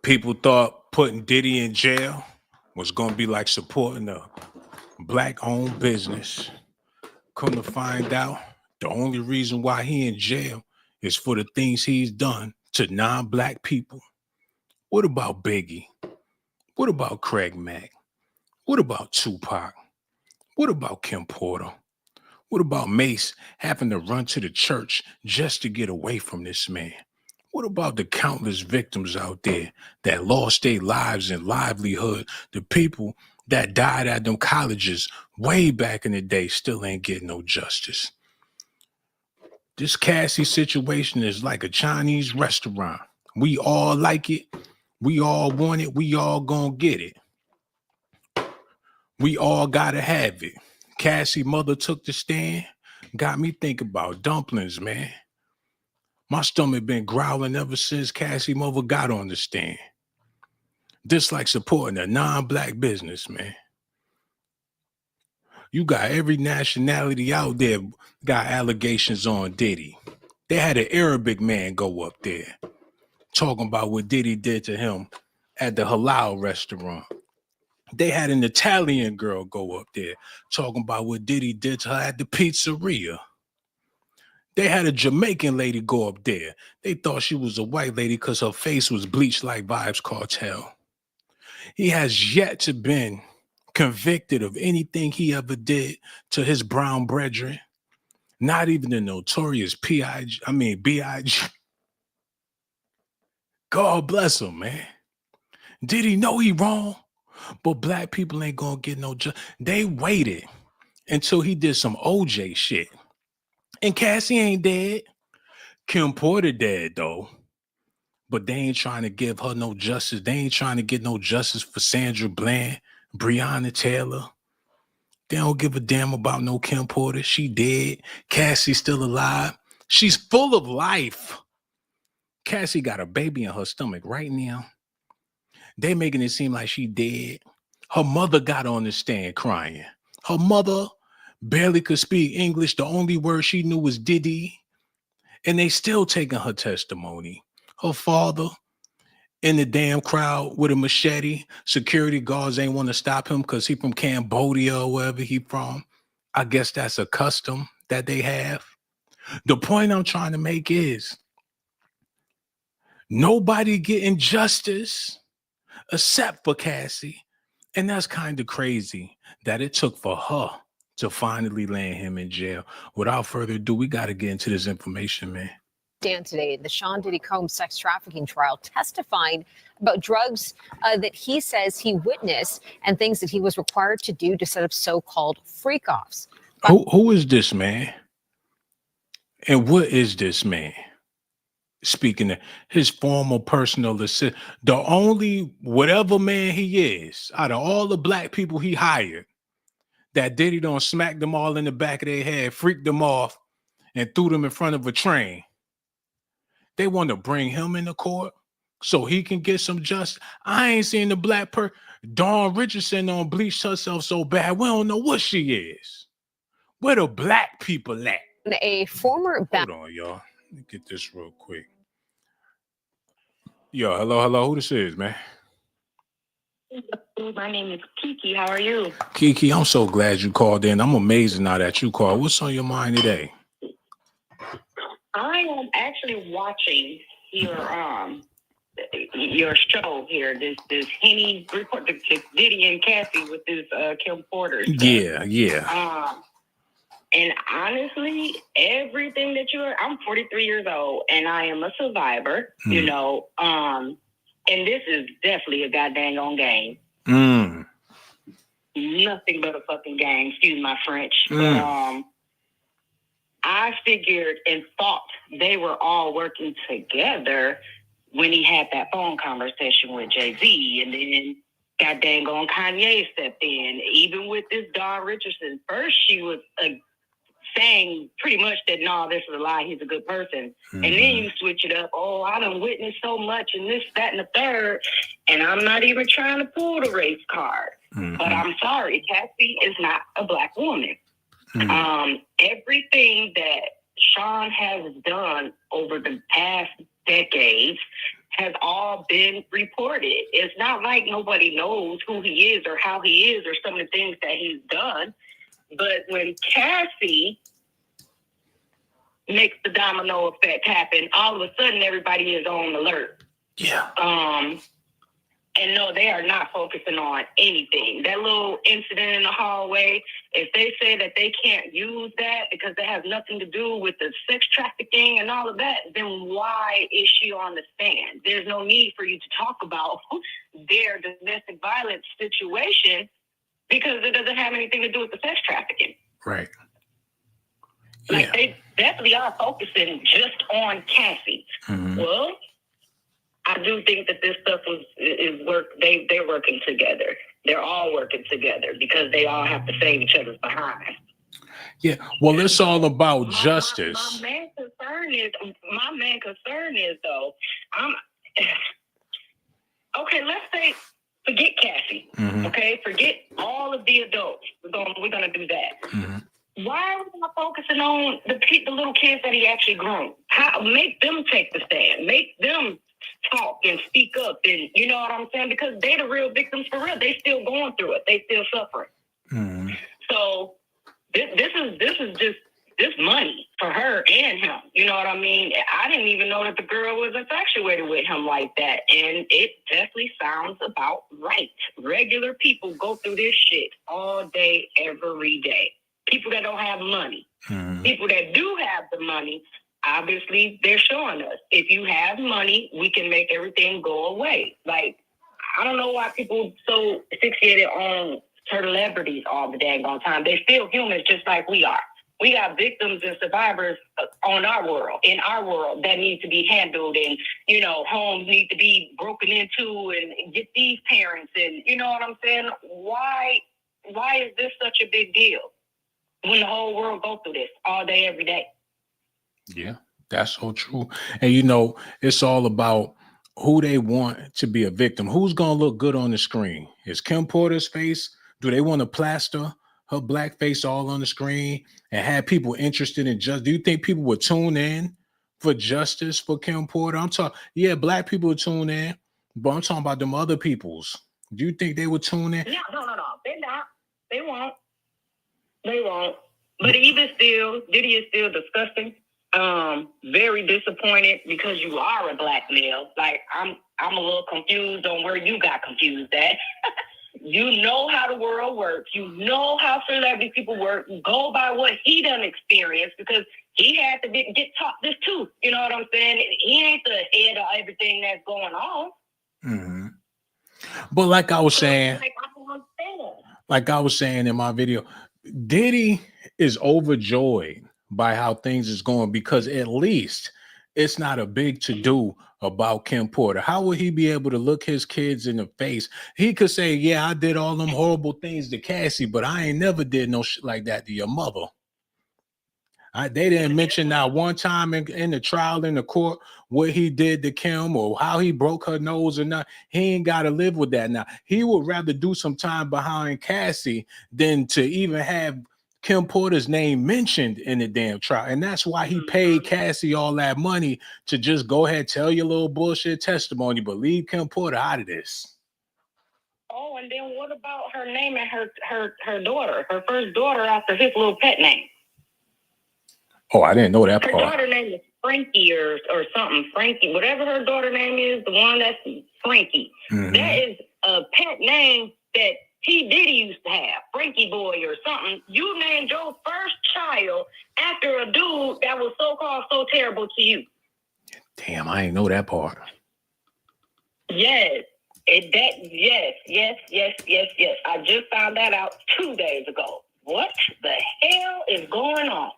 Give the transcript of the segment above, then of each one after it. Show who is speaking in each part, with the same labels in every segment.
Speaker 1: People thought putting Diddy in jail was going to be like supporting a black-owned business. Come to find out, the only reason why he in jail is for the things he's done to non-black people. What about Biggie? What about Craig Mack? What about Tupac? What about Kim Porter? What about Mace having to run to the church just to get away from this man? What about the countless victims out there that lost their lives and livelihood? The people that died at them colleges way back in the day still ain't getting no justice. This Cassie situation is like a Chinese restaurant. We all like it. We all want it. We all gonna get it. We all gotta have it. Cassie mother took the stand. Got me thinking about dumplings, man. My stomach been growling ever since Cassie mother got on the stand. Just like supporting a non-black business, man. You got every nationality out there got allegations on Diddy. They had an Arabic man go up there talking about what Diddy did to him at the halal restaurant. They had an Italian girl go up there talking about what Diddy did to her at the pizzeria. They had a Jamaican lady go up there. They thought she was a white lady because her face was bleached like Vibes Cartel. He has yet to been convicted of anything he ever did to his brown brethren. Not even the notorious B.I.G. God bless him, man. Did he know he wrong? But black people ain't gonna get no justice. They waited until he did some OJ shit. And Cassie ain't dead. Kim Porter dead, though. But they ain't trying to give her no justice. They ain't trying to get no justice for Sandra Bland, Breonna Taylor. They don't give a damn about no Kim Porter. She dead. Cassie's still alive. She's full of life. Cassie got a baby in her stomach right now. They making it seem like she dead. Her mother got on the stand crying. Her mother barely could speak English. The only word she knew was Diddy. And they still taking her testimony. Her father in the damn crowd with a machete. Security guards ain't want to stop him because he from Cambodia or wherever he from. I guess that's a custom that they have. The point I'm trying to make is nobody getting justice except for Cassie. And that's kind of crazy that it took for her to finally land him in jail. Without further ado, we got to get into this information, man.
Speaker 2: Dan today, the Sean Diddy Combs sex trafficking trial, testifying about drugs that he says he witnessed and things that he was required to do to set up so-called freak-offs.
Speaker 1: Who is this man? And what is this man? Speaking of his former personal assistant, the only whatever man he is, out of all the black people he hired, that Diddy don't smack them all in the back of their head, freaked them off, and threw them in front of a train. They want to bring him into court so he can get some justice. I ain't seen the black Dawn Richardson on bleached herself so bad. We don't know what she is. Where the black people at?
Speaker 2: A former
Speaker 1: Hold on, y'all. Let me get this real quick. Yo, hello. Who this is, man?
Speaker 3: My name is Kiki. How are you?
Speaker 1: Kiki, I'm so glad you called in. I'm amazed now that you called. What's on your mind today?
Speaker 3: I am actually watching your show here. This Henny report, this Diddy and Cassie with this Kim Porter stuff.
Speaker 1: Yeah.
Speaker 3: And honestly, everything that I'm 43 years old, and I am a survivor. You know, and this is definitely a goddamn on game. Nothing but a fucking game. Excuse my French. I figured and thought they were all working together when he had that phone conversation with Jay-Z, and then goddamn on Kanye stepped in. Even with this Dawn Richardson, first she was saying pretty much that, no, this is a lie, he's a good person. And then you switch it up, oh, I done witnessed so much and this, that, and the third, and I'm not even trying to pull the race card. But I'm sorry, Cassie is not a black woman. Everything that Sean has done over the past decades has all been reported. It's not like nobody knows who he is or how he is or some of the things that he's done. But when Cassie makes the domino effect happen, all of a sudden everybody is on alert.
Speaker 1: Yeah.
Speaker 3: And no, they are not focusing on anything. That little incident in the hallway, if they say that they can't use that because it has nothing to do with the sex trafficking and all of that, then why is she on the stand? There's no need for you to talk about their domestic violence situation because it doesn't have anything to do with the sex trafficking.
Speaker 1: Right.
Speaker 3: Like, they definitely are focusing just on Cassie.
Speaker 1: Mm-hmm.
Speaker 3: Well, I do think that this stuff is work. They're working together. They're all working together because they all have to save each other's behind.
Speaker 1: Yeah. Well, it's all about justice.
Speaker 3: My main concern is though, okay. Let's say forget Cassie.
Speaker 1: Mm-hmm.
Speaker 3: Okay, forget all of the adults. We're gonna do that.
Speaker 1: Mm-hmm.
Speaker 3: Why are we not focusing on the little kids that he actually groomed? Make them take the stand. Make them talk and speak up, and you know what I'm saying? Because they're the real victims for real. They still going through it. They still suffering.
Speaker 1: Mm-hmm.
Speaker 3: So this is just this money for her and him. You know what I mean? I didn't even know that the girl was infatuated with him like that, and it definitely sounds about right. Regular people go through this shit all day, every day. People that don't have money.
Speaker 1: Mm-hmm.
Speaker 3: People that do have the money, obviously, they're showing us. If you have money, we can make everything go away. Like, I don't know why people so fixated on celebrities all the dang on time. They're still humans just like we are. We got victims and survivors in our world that need to be handled, and, you know, homes need to be broken into and get these parents, and you know what I'm saying? Why is this such a big deal when the whole world go through this all day, every day?
Speaker 1: Yeah, that's so true. And you know, it's all about who they want to be a victim. Who's gonna look good on the screen? Is Kim Porter's face? Do they want to plaster her black face all on the screen and have people interested in justice? Do you think people would tune in for justice for Kim Porter? I'm talking, yeah, black people would tune in, but I'm talking about them other peoples. Do you think they would tune in?
Speaker 3: No. They're not. They won't. They won't. But even still, Diddy is still disgusting. Very disappointed because you are a black male. Like, I'm a little confused on where you got confused at. You know how the world works. You know how celebrity people work. Go by what he done experienced because he had to get taught this too. You know what I'm saying? He ain't the head of everything that's going on.
Speaker 1: Mm-hmm. But like I was saying, like I was saying in my video, Diddy is overjoyed by how things is going because at least it's not a big to-do about Kim Porter. How would he be able to look his kids in the face? He could say, yeah, I did all them horrible things to Cassie, but I ain't never did no shit like that to your mother. They didn't mention not one time in the trial in the court what he did to Kim or how he broke her nose or not. He ain't got to live with that now. He would rather do some time behind Cassie than to even have Kim Porter's name mentioned in the damn trial. And that's why he paid Cassie all that money to just go ahead, tell your little bullshit testimony, but leave Kim Porter out of this.
Speaker 3: Oh, and then what about her naming her daughter, her first daughter after his little pet name?
Speaker 1: Oh, I didn't know that part.
Speaker 3: Her daughter name is Frankie or something. Frankie, whatever her daughter name is, the one that's Frankie.
Speaker 1: Mm-hmm.
Speaker 3: That is a pet name that P. Diddy used to have, Frankie Boy or something. You named your first child after a dude that was so-called so terrible to you.
Speaker 1: Damn, I ain't know that part.
Speaker 3: Yes. Yes. I just found that out 2 days ago. What the hell is going on?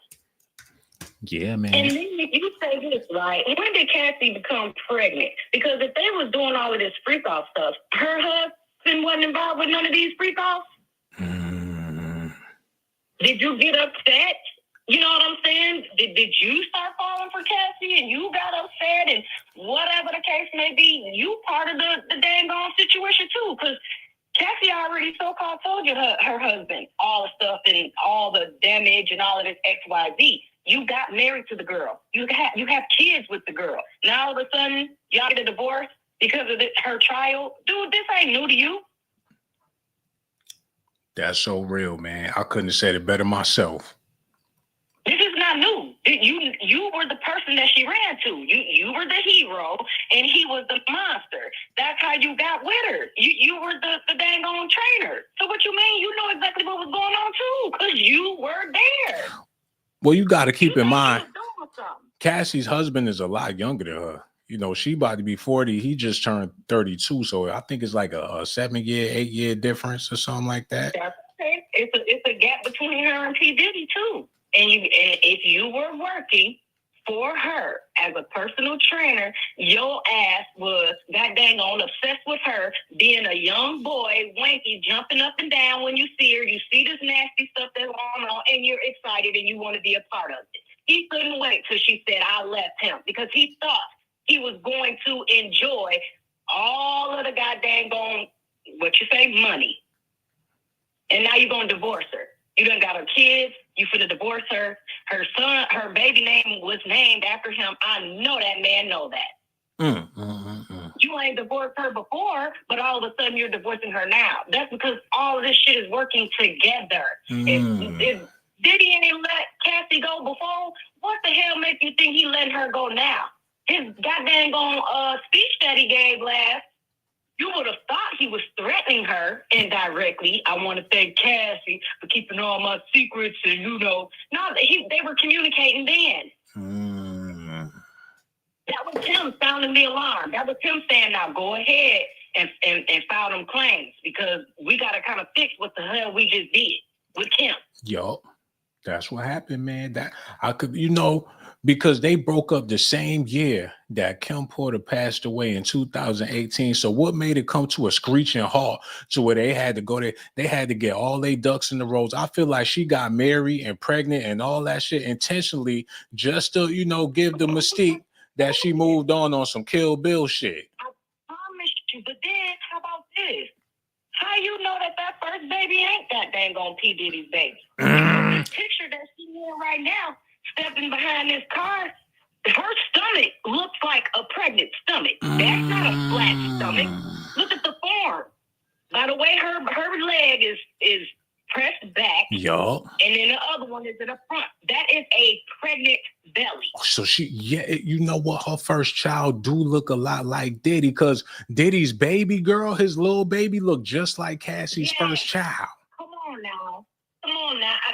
Speaker 1: Yeah, man.
Speaker 3: And then you say this, right? When did Cassie become pregnant? Because if they was doing all of this freak-off stuff, her husband wasn't involved with none of these freak-offs?
Speaker 1: Mm.
Speaker 3: Did you get upset? You know what I'm saying? Did you start falling for Cassie and you got upset and whatever the case may be, you part of the dang on situation too? Because Cassie already so-called told you her husband all the stuff and all the damage and all of this XYZ. You got married to the girl. You have kids with the girl. Now all of a sudden, y'all get a divorce because of her child. Dude, this ain't new to you.
Speaker 1: That's so real, man. I couldn't have said it better myself.
Speaker 3: This is not new. You were the person that she ran to. You were the hero, and he was the monster. That's how you got with her. You were the dang on trainer. So what you mean? You know exactly what was going on too, because you were there.
Speaker 1: Well, you got to keep in mind, Cassie's husband is a lot younger than her. You know, she about to be 40. He just turned 32. So I think it's like a 7-year, 8-year difference or something like that.
Speaker 3: That's okay. It's a gap between her and P. Diddy too. And if you were working for her as a personal trainer, your ass was goddamn on obsessed with her, being a young boy, wanky, jumping up and down when you see her. You see this nasty stuff that's going on, and you're excited and you want to be a part of it. He couldn't wait till she said, I left him, because he thought he was going to enjoy all of the goddamn money. And now you're going to divorce her. You done got her kids. You finna divorce her. Her son, her baby name was named after him. I know that man know that. You ain't divorced her before, but all of a sudden you're divorcing her now. That's because all of this shit is working together. If Diddy ain't let Cassie go before, what the hell makes you think he letting her go now? His goddamn speech that he gave last, you would have thought he was threatening her indirectly. I want to thank Cassie for keeping all my secrets, and no, they were communicating then. That was him sounding the alarm. That was him saying, "Now go ahead and file them claims, because we got to kind of fix what the hell we just did with Kim."
Speaker 1: Yup, that's what happened, man. That I could, because they broke up the same year that Kim Porter passed away in 2018. So what made it come to a screeching halt to where they had to go there? They had to get all their ducks in the rows. I feel like she got married and pregnant and all that shit intentionally just to, give the mystique that she moved on some Kill Bill shit.
Speaker 3: I promise you. But then, how about this? How you know that first baby ain't that dang on P. Diddy's baby? This picture that she's in right now, stepping behind this car, her stomach looks like a pregnant stomach. That's not a flat stomach. Look at the form. By the way, her leg is pressed back.
Speaker 1: Yup.
Speaker 3: And then the other one is in the front. That is a pregnant belly.
Speaker 1: So you know what? Her first child do look a lot like Diddy, because Diddy's baby girl, his little baby, looked just like Cassie's first child.
Speaker 3: Come on now.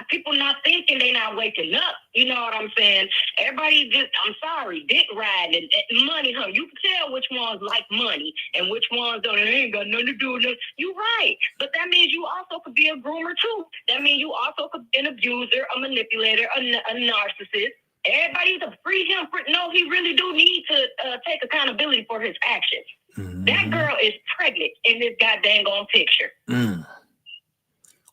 Speaker 3: People not thinking, they not waking up. You know what I'm saying? Everybody I'm sorry, dick riding and money, huh? You can tell which ones like money and which ones don't. It ain't got nothing to do with it. You right. But that means you also could be a groomer too. That means you also could be an abuser, a manipulator, a narcissist. Everybody's to free him. No, he really do need to take accountability for his actions. That girl is pregnant in this goddamn picture.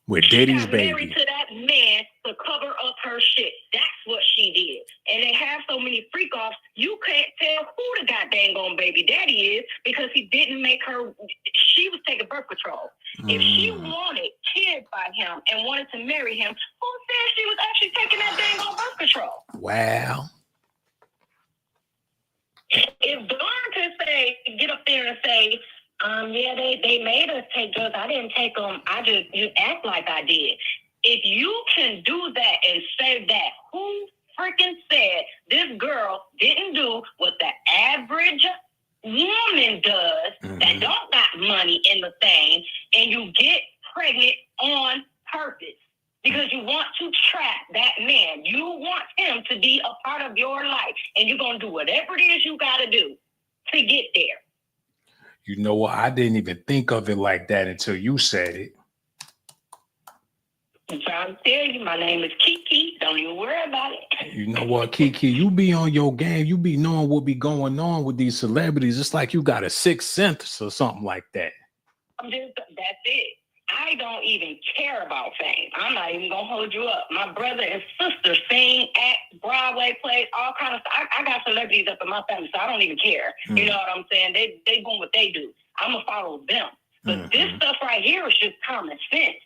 Speaker 1: With Diddy's baby.
Speaker 3: She got married to that man to cover up her shit. That's what she did. And they have so many freak offs, you can't tell who the goddamn baby daddy is, because he didn't make her. She was taking birth control. If she wanted kids by him and wanted to marry him, who said she was actually taking that dang birth control?
Speaker 1: Wow.
Speaker 3: If Dawn could get up there and say, they made us take drugs. I didn't take them. You act like I did. If you can do that and say that, who freaking said this girl didn't do what the average woman does that don't got money in the thing, and you get pregnant on purpose because you want to trap that man. You want him to be a part of your life, and you're going to do whatever it is you got to do to get there.
Speaker 1: You know what? I didn't even think of it like that until you said it.
Speaker 3: I'm trying to tell you, my name is Kiki. Don't even worry about it.
Speaker 1: You know what, Kiki? You be on your game. You be knowing what be going on with these celebrities. It's like you got a sixth sense or something like that.
Speaker 3: That's it. I don't even care about fame. I'm not even going to hold you up. My brother and sister sing, act, Broadway plays, all kind of stuff. I got celebrities up in my family, so I don't even care. You know what I'm saying? They doing what they do. I'm going to follow them. But this stuff right here is just common sense.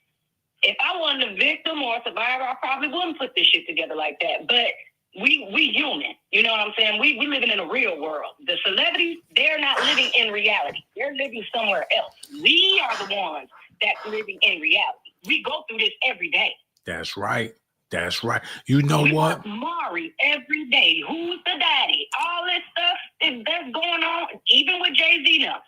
Speaker 3: If I wasn't a victim or a survivor, I probably wouldn't put this shit together like that. But we human. You know what I'm saying? We living in a real world. The celebrities, they're not living in reality. They're living somewhere else. We are the ones that's living in reality. We go through this every day.
Speaker 1: That's right. That's right. You know
Speaker 3: we
Speaker 1: what?
Speaker 3: watch Mari every day. Who's the daddy? All this stuff that's going on, even with Jay-Z now.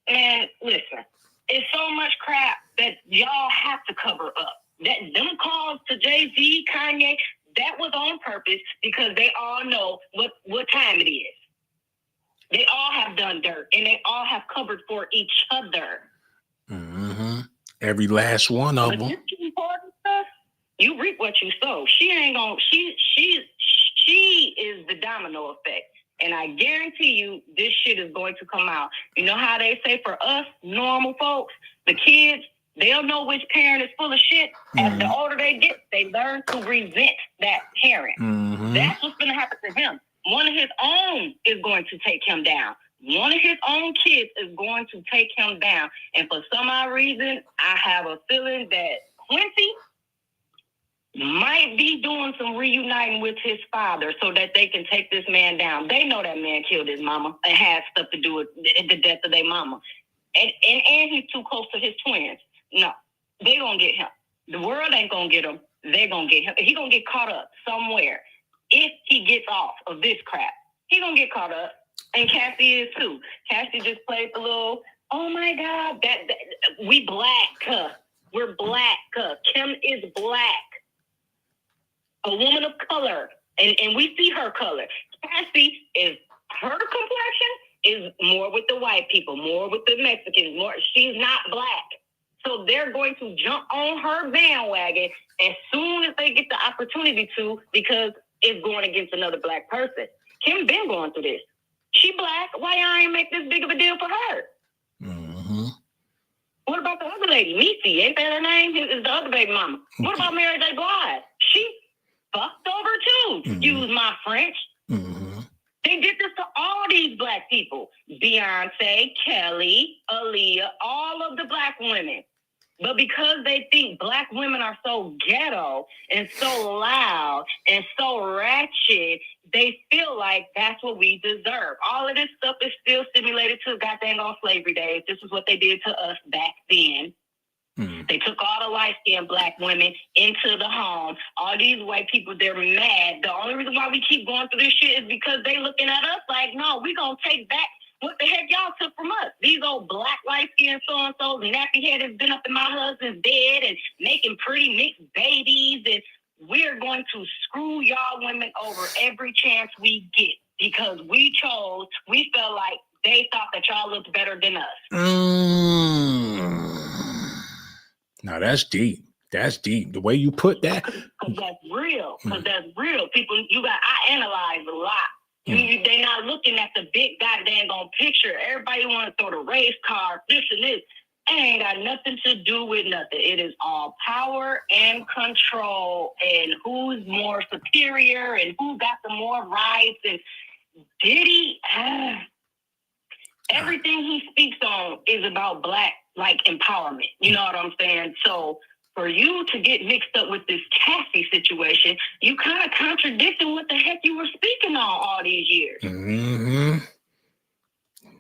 Speaker 3: And listen, it's so much crap that y'all have to cover up. Them calls to Jay-Z, Kanye, that was on purpose because they all know what time it is. They all have done dirt, and they all have covered for each other.
Speaker 1: Mm-hmm. Every last one of them.
Speaker 3: This important stuff, you reap what you sow. She ain't gonna. She is the domino effect, and I guarantee you, this shit is going to come out. You know how they say for us normal folks, the kids, they'll know which parent is full of shit. As the older they get, they learn to resent that parent. That's what's going to happen to him. One of his own is going to take him down. One of his own kids is going to take him down. And for some odd reason, I have a feeling that Quincy might be doing some reuniting with his father so that they can take this man down. They know that man killed his mama and had stuff to do with the death of their mama. And he's too close to his twins. No, they gonna get him. The world ain't gonna get him. They gonna get him. He gonna get caught up somewhere. If he gets off of this crap, he gonna get caught up. And Cassie is too. Cassie just played the little, oh my God, that we black. We're black. Kim is black. A woman of color. And we see her color. Cassie is, her complexion is more with the white people, more with the Mexicans, more. She's not black. So they're going to jump on her bandwagon as soon as they get the opportunity to, because it's going against another black person. Kim been going through this. She black. Why y'all ain't make this big of a deal for her?
Speaker 1: Mm-hmm.
Speaker 3: What about the other lady? Missy, ain't that her name? Is the other baby mama. What about Mary J. Blige? She fucked over too. Excuse my French. They did this to all these black people. Beyonce, Kelly, Aaliyah, all of the black women. But because they think black women are so ghetto and so loud and so ratchet, they feel like that's what we deserve. All of this stuff is still stimulated to goddamn on slavery days. This is what they did to us back then. They took all the light-skinned black women into the home. All these white people, they're mad. The only reason why we keep going through this shit is because they looking at us like, no, we gonna take back what the heck y'all took from us. These old black light-skinned so-and-sos, nappy-headed, been up in my husband's bed and making pretty mixed babies, and we're going to screw y'all women over every chance we get because we felt like they thought that y'all looked better than us.
Speaker 1: Now that's deep. That's deep. The way you put that.
Speaker 3: Because that's real. People, I analyze a lot. They're not looking at the big goddamn picture. Everybody want to throw the race car, this and this. It ain't got nothing to do with nothing. It is all power and control and who's more superior and who got the more rights. And Diddy, everything he speaks on is about black, like, empowerment. You know what I'm saying? So for you to get mixed up with this Cassie situation, you kind of contradicting what the heck you were speaking on all these years.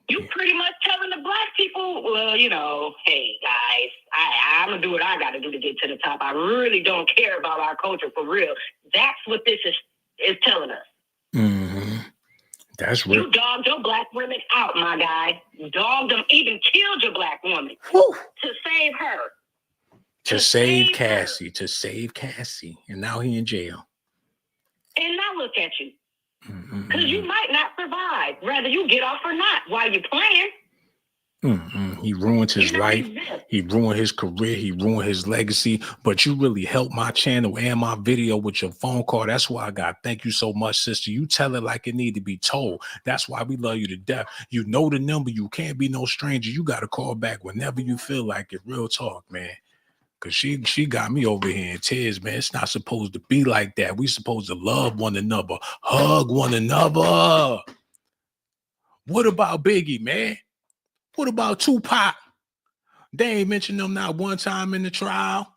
Speaker 3: You pretty much telling the black people, well, you know, hey, guys, I'm going to do what I got to do to get to the top. I really don't care about our culture for real. That's what this is telling us.
Speaker 1: That's real.
Speaker 3: You dogged your black women out, my guy. You dogged them, even killed your black woman to save her.
Speaker 1: To save Cassie. To save Cassie. And now he in jail.
Speaker 3: And now look at you. Because you might not survive. Whether you get off or not while you're playing.
Speaker 1: He ruined his life. He ruined his career. He ruined his legacy. But you really helped my channel and my video with your phone call. That's why I got. Thank you so much, sister. You tell it like it need to be told. That's why we love you to death. You know the number. You can't be no stranger. You got to call back whenever you feel like it. Real talk, man. Because she got me over here in tears, man. It's not supposed to be like that. We supposed to love one another. Hug one another. What about Biggie, man? What about Tupac? They ain't mentioned them not one time in the trial.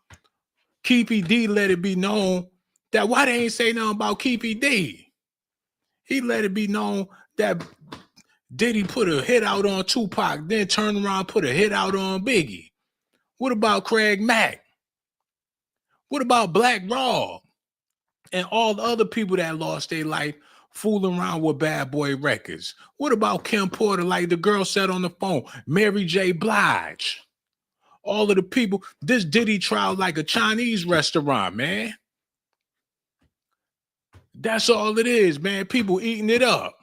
Speaker 1: Keefy D let it be known that why they ain't say nothing about Keefy D. He let it be known that Diddy put a hit out on Tupac, then turned around put a hit out on Biggie. What about Craig Mack? What about Black Raw and all the other people that lost their life fooling around with Bad Boy Records? What about Kim Porter, like the girl said on the phone, Mary J. Blige? All of the people, this Diddy trial like a Chinese restaurant, man. That's all it is, man. People eating it up,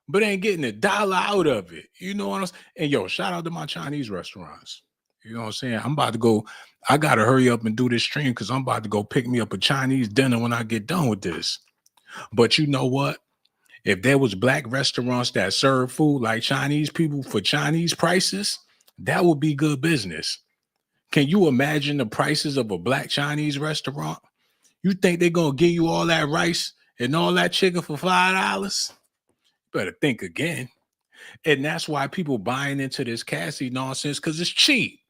Speaker 1: but ain't getting a dollar out of it. You know what I'm saying? And yo, shout out to my Chinese restaurants. You know what I'm saying? I'm about to go. I got to hurry up and do this stream because I'm about to go pick me up a Chinese dinner when I get done with this. But you know what? If there was black restaurants that serve food like Chinese people for Chinese prices, that would be good business. Can you imagine the prices of a black Chinese restaurant? You think they're going to give you all that rice and all that chicken for $5? Better think again. And that's why people buying into this Cassie nonsense, because it's cheap.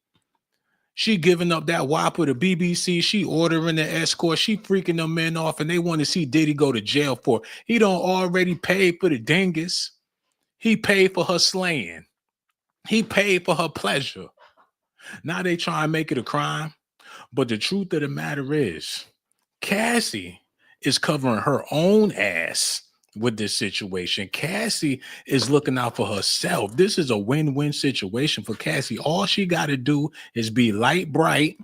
Speaker 1: She giving up that whopper to BBC. She ordering the escort. She freaking them men off, and they want to see Diddy go to jail for. He don't already pay for the dingus. He paid for her slaying. He paid for her pleasure. Now they try and make it a crime. But the truth of the matter is, Cassie is covering her own ass with this situation. Cassie is looking out for herself. This is a win-win situation for Cassie. All she got to do is be light bright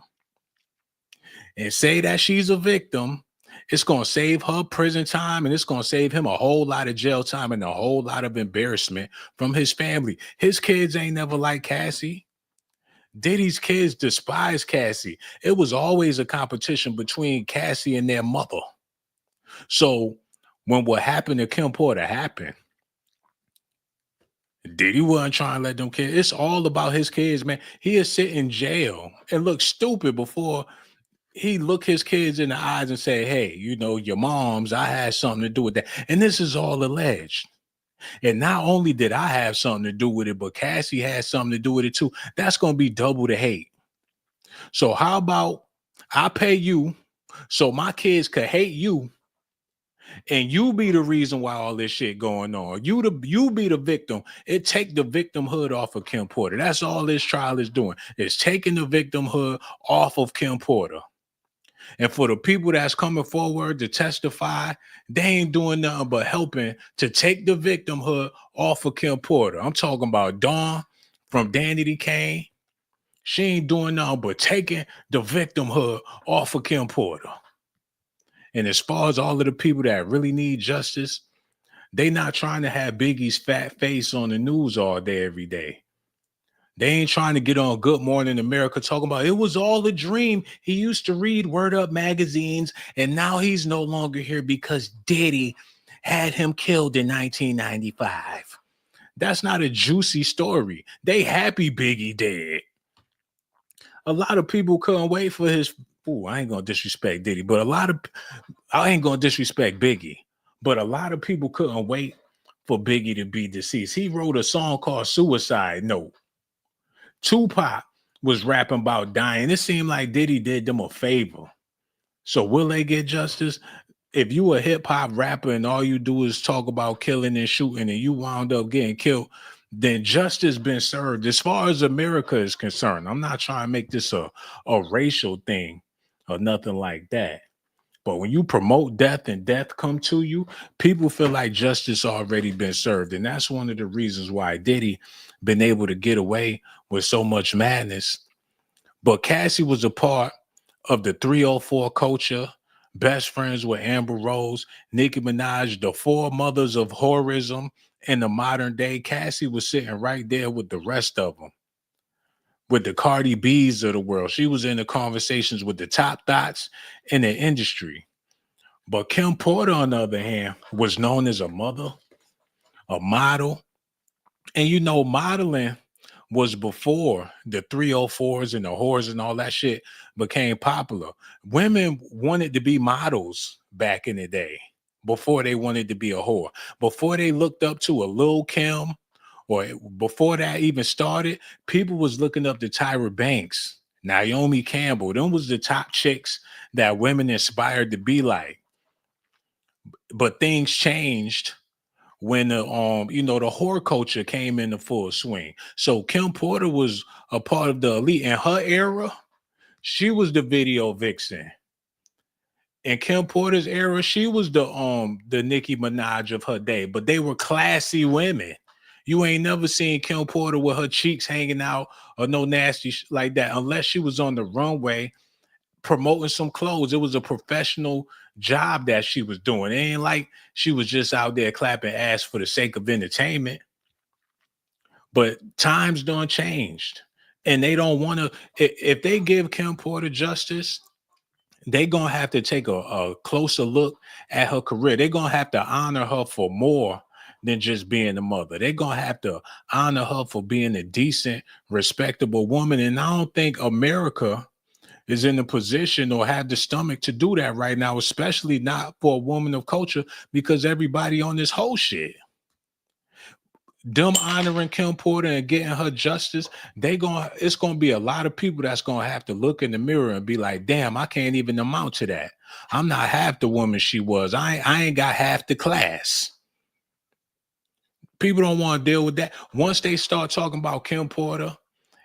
Speaker 1: and say that she's a victim. It's going to save her prison time, and it's going to save him a whole lot of jail time and a whole lot of embarrassment from his family. His kids ain't never like Cassie. Diddy's kids despise Cassie. It was always a competition between Cassie and their mother. So when what happened to Kim Porter happened, Diddy wasn't trying to let them kids. It's all about his kids, man. He is sit in jail and look stupid before he look his kids in the eyes and say, hey, you know, your moms, I had something to do with that. And this is all alleged. And not only did I have something to do with it, but Cassie had something to do with it too. That's going to be double the hate. So how about I pay you so my kids could hate you, and you be the reason why all this shit going on. You be the victim. It take the victimhood off of Kim Porter. That's all this trial is doing. It's taking the victimhood off of Kim Porter. And for the people that's coming forward to testify, they ain't doing nothing but helping to take the victimhood off of Kim Porter. I'm talking about Dawn from Danity Kane. She ain't doing nothing but taking the victimhood off of Kim Porter. And as far as all of the people that really need justice, they not trying to have Biggie's fat face on the news all day, every day. They ain't trying to get on Good Morning America talking about it was all a dream. He used to read Word Up magazines, and now he's no longer here because Diddy had him killed in 1995. That's not a juicy story. They happy Biggie dead. A lot of people couldn't wait for his. I ain't gonna disrespect Diddy, but I ain't gonna disrespect Biggie, but a lot of people couldn't wait for Biggie to be deceased. He wrote a song called Suicide Note. Tupac was rapping about dying. It seemed like Diddy did them a favor. So will they get justice? If you a hip hop rapper and all you do is talk about killing and shooting and you wound up getting killed, then justice been served. As far as America is concerned, I'm not trying to make this a racial thing or nothing like that. But when you promote death and death come to you, people feel like justice already been served. And that's one of the reasons why Diddy been able to get away with so much madness. But Cassie was a part of the 304 culture, best friends with Amber Rose, Nicki Minaj, the four mothers of horrorism in the modern day. Cassie was sitting right there with the rest of them, with the Cardi B's of the world. She was in the conversations with the top thoughts in the industry. But Kim Porter, on the other hand, was known as a mother, a model. And you know, modeling was before the 304s and the whores and all that shit became popular. Women wanted to be models back in the day before they wanted to be a whore. Before they looked up to a Lil' Kim, or before that even started, people was looking up to Tyra Banks, Naomi Campbell. Them was the top chicks that women inspired to be like. But things changed when the the whore culture came into full swing. So Kim Porter was a part of the elite in her era. She was the video vixen. In Kim Porter's era, she was the Nicki Minaj of her day, but they were classy women. You ain't never seen Kim Porter with her cheeks hanging out or no nasty like that, unless she was on the runway promoting some clothes. It was a professional job that she was doing. It ain't like she was just out there clapping ass for the sake of entertainment. But times done changed, and they don't want to. If they give Kim Porter justice, they gonna have to take a closer look at her career. They're gonna have to honor her for more than just being a mother. They're gonna have to honor her for being a decent, respectable woman. And I don't think America is in a position or have the stomach to do that right now, especially not for a woman of culture, because everybody on this whole shit. Them honoring Kim Porter and getting her justice, it's gonna be a lot of people that's gonna have to look in the mirror and be like, damn, I can't even amount to that. I'm not half the woman she was. I ain't got half the class. People don't want to deal with that. Once they start talking about Kim Porter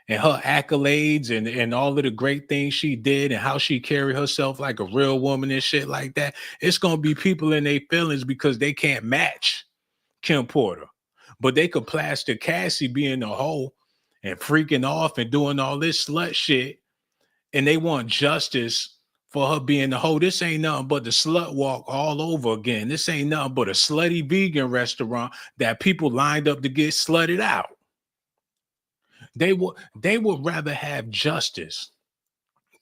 Speaker 1: and her accolades and all of the great things she did and how she carried herself like a real woman and shit like that, it's gonna be people in their feelings because they can't match Kim Porter. But they could plaster Cassie being a hoe and freaking off and doing all this slut shit, and they want justice for her being a hoe. This ain't nothing but the slut walk all over again. This ain't nothing but a slutty vegan restaurant that people lined up to get slutted out. They would rather have justice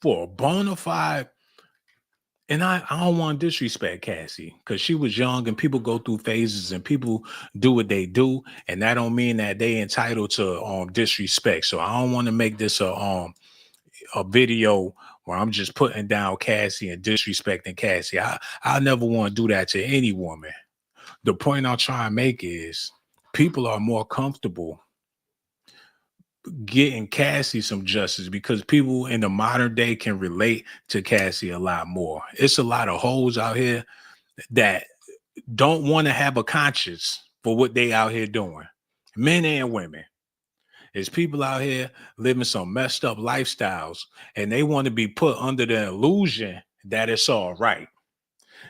Speaker 1: for a bona fide. And I don't want to disrespect Cassie because she was young and people go through phases and people do what they do. And that don't mean that they entitled to disrespect. So I don't want to make this a video where I'm just putting down Cassie and disrespecting Cassie. I never want to do that to any woman. The point I'm trying to make is people are more comfortable getting Cassie some justice because people in the modern day can relate to Cassie a lot more. It's a lot of hoes out here that don't want to have a conscience for what they out here doing, men and women. There's people out here living some messed up lifestyles and they want to be put under the illusion that it's all right.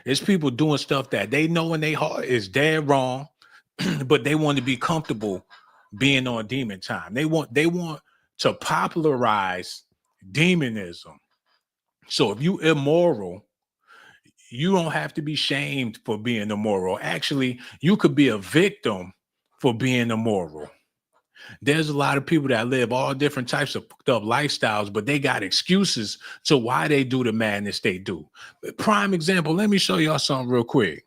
Speaker 1: It's people doing stuff that they know in their heart is dead wrong, but they want to be comfortable being on demon time. They want to popularize demonism. So if you immoral, you don't have to be shamed for being immoral. Actually, you could be a victim for being immoral. There's a lot of people that live all different types of lifestyles, but they got excuses to why they do the madness they do. Prime example, let me show y'all something real quick.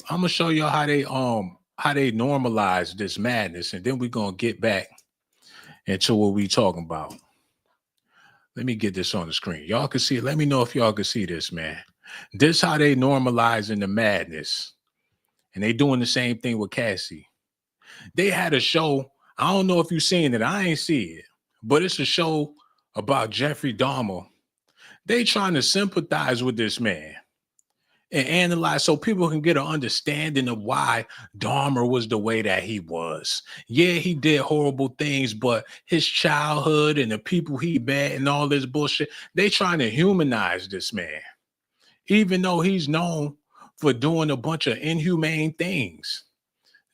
Speaker 1: I'm gonna show y'all how they normalize this madness, and then we're gonna get back into what we talking about. Let me get this on the screen. Y'all can see it. Let me know if y'all can see this, man. This how they normalizing the madness. And they doing the same thing with Cassie. They had a show. I don't know if you seen it. I ain't see it. But it's a show about Jeffrey Dahmer. They trying to sympathize with this man and analyze so people can get an understanding of why Dahmer was the way that he was. Yeah, he did horrible things, but his childhood and the people he met and all this bullshit, they trying to humanize this man, even though he's known for doing a bunch of inhumane things.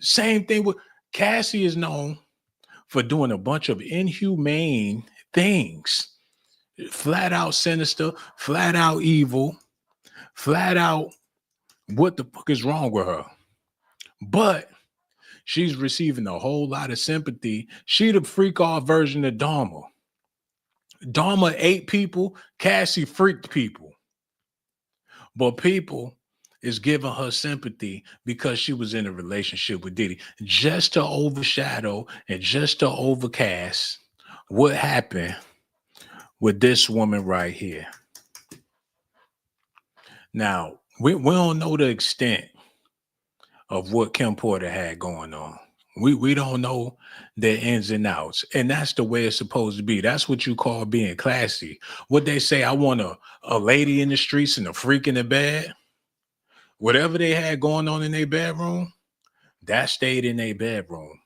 Speaker 1: Same thing with Cassie is known for doing a bunch of inhumane things. Flat out sinister, flat out evil, flat out what the fuck is wrong with her? But she's receiving a whole lot of sympathy. She the freak off version of Dahmer. Dahmer ate people, Cassie freaked people. But people is giving her sympathy because she was in a relationship with Diddy, just to overshadow and just to overcast what happened with this woman right here. Now, we don't know the extent of what Kim Porter had going on. We don't know the ins and outs. And that's the way it's supposed to be. That's what you call being classy. What they say, I want a lady in the streets and a freak in the bed. Whatever they had going on in their bedroom, That stayed in their bedroom.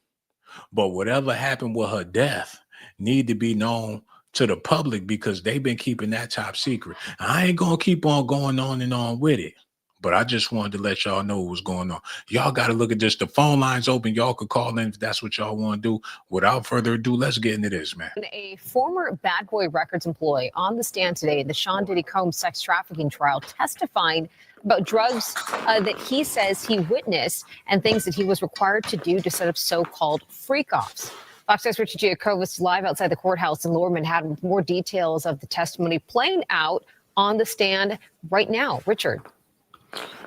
Speaker 1: But whatever happened with her death need to be known to the public because they've been keeping that top secret. I ain't gonna keep on going on and on with it. But I just wanted to let y'all know what was going on. Y'all got to look at this. The phone line's open. Y'all could call in if that's what y'all want to do. Without further ado, let's get into this, man.
Speaker 2: A former Bad Boy Records employee on the stand today in the Sean Diddy Combs sex trafficking trial testifying about drugs that he says he witnessed and things that he was required to do to set up so-called freak-offs. Fox 6's Richard Giacobbe live outside the courthouse in Lower Manhattan with more details of the testimony playing out on the stand right now. Richard.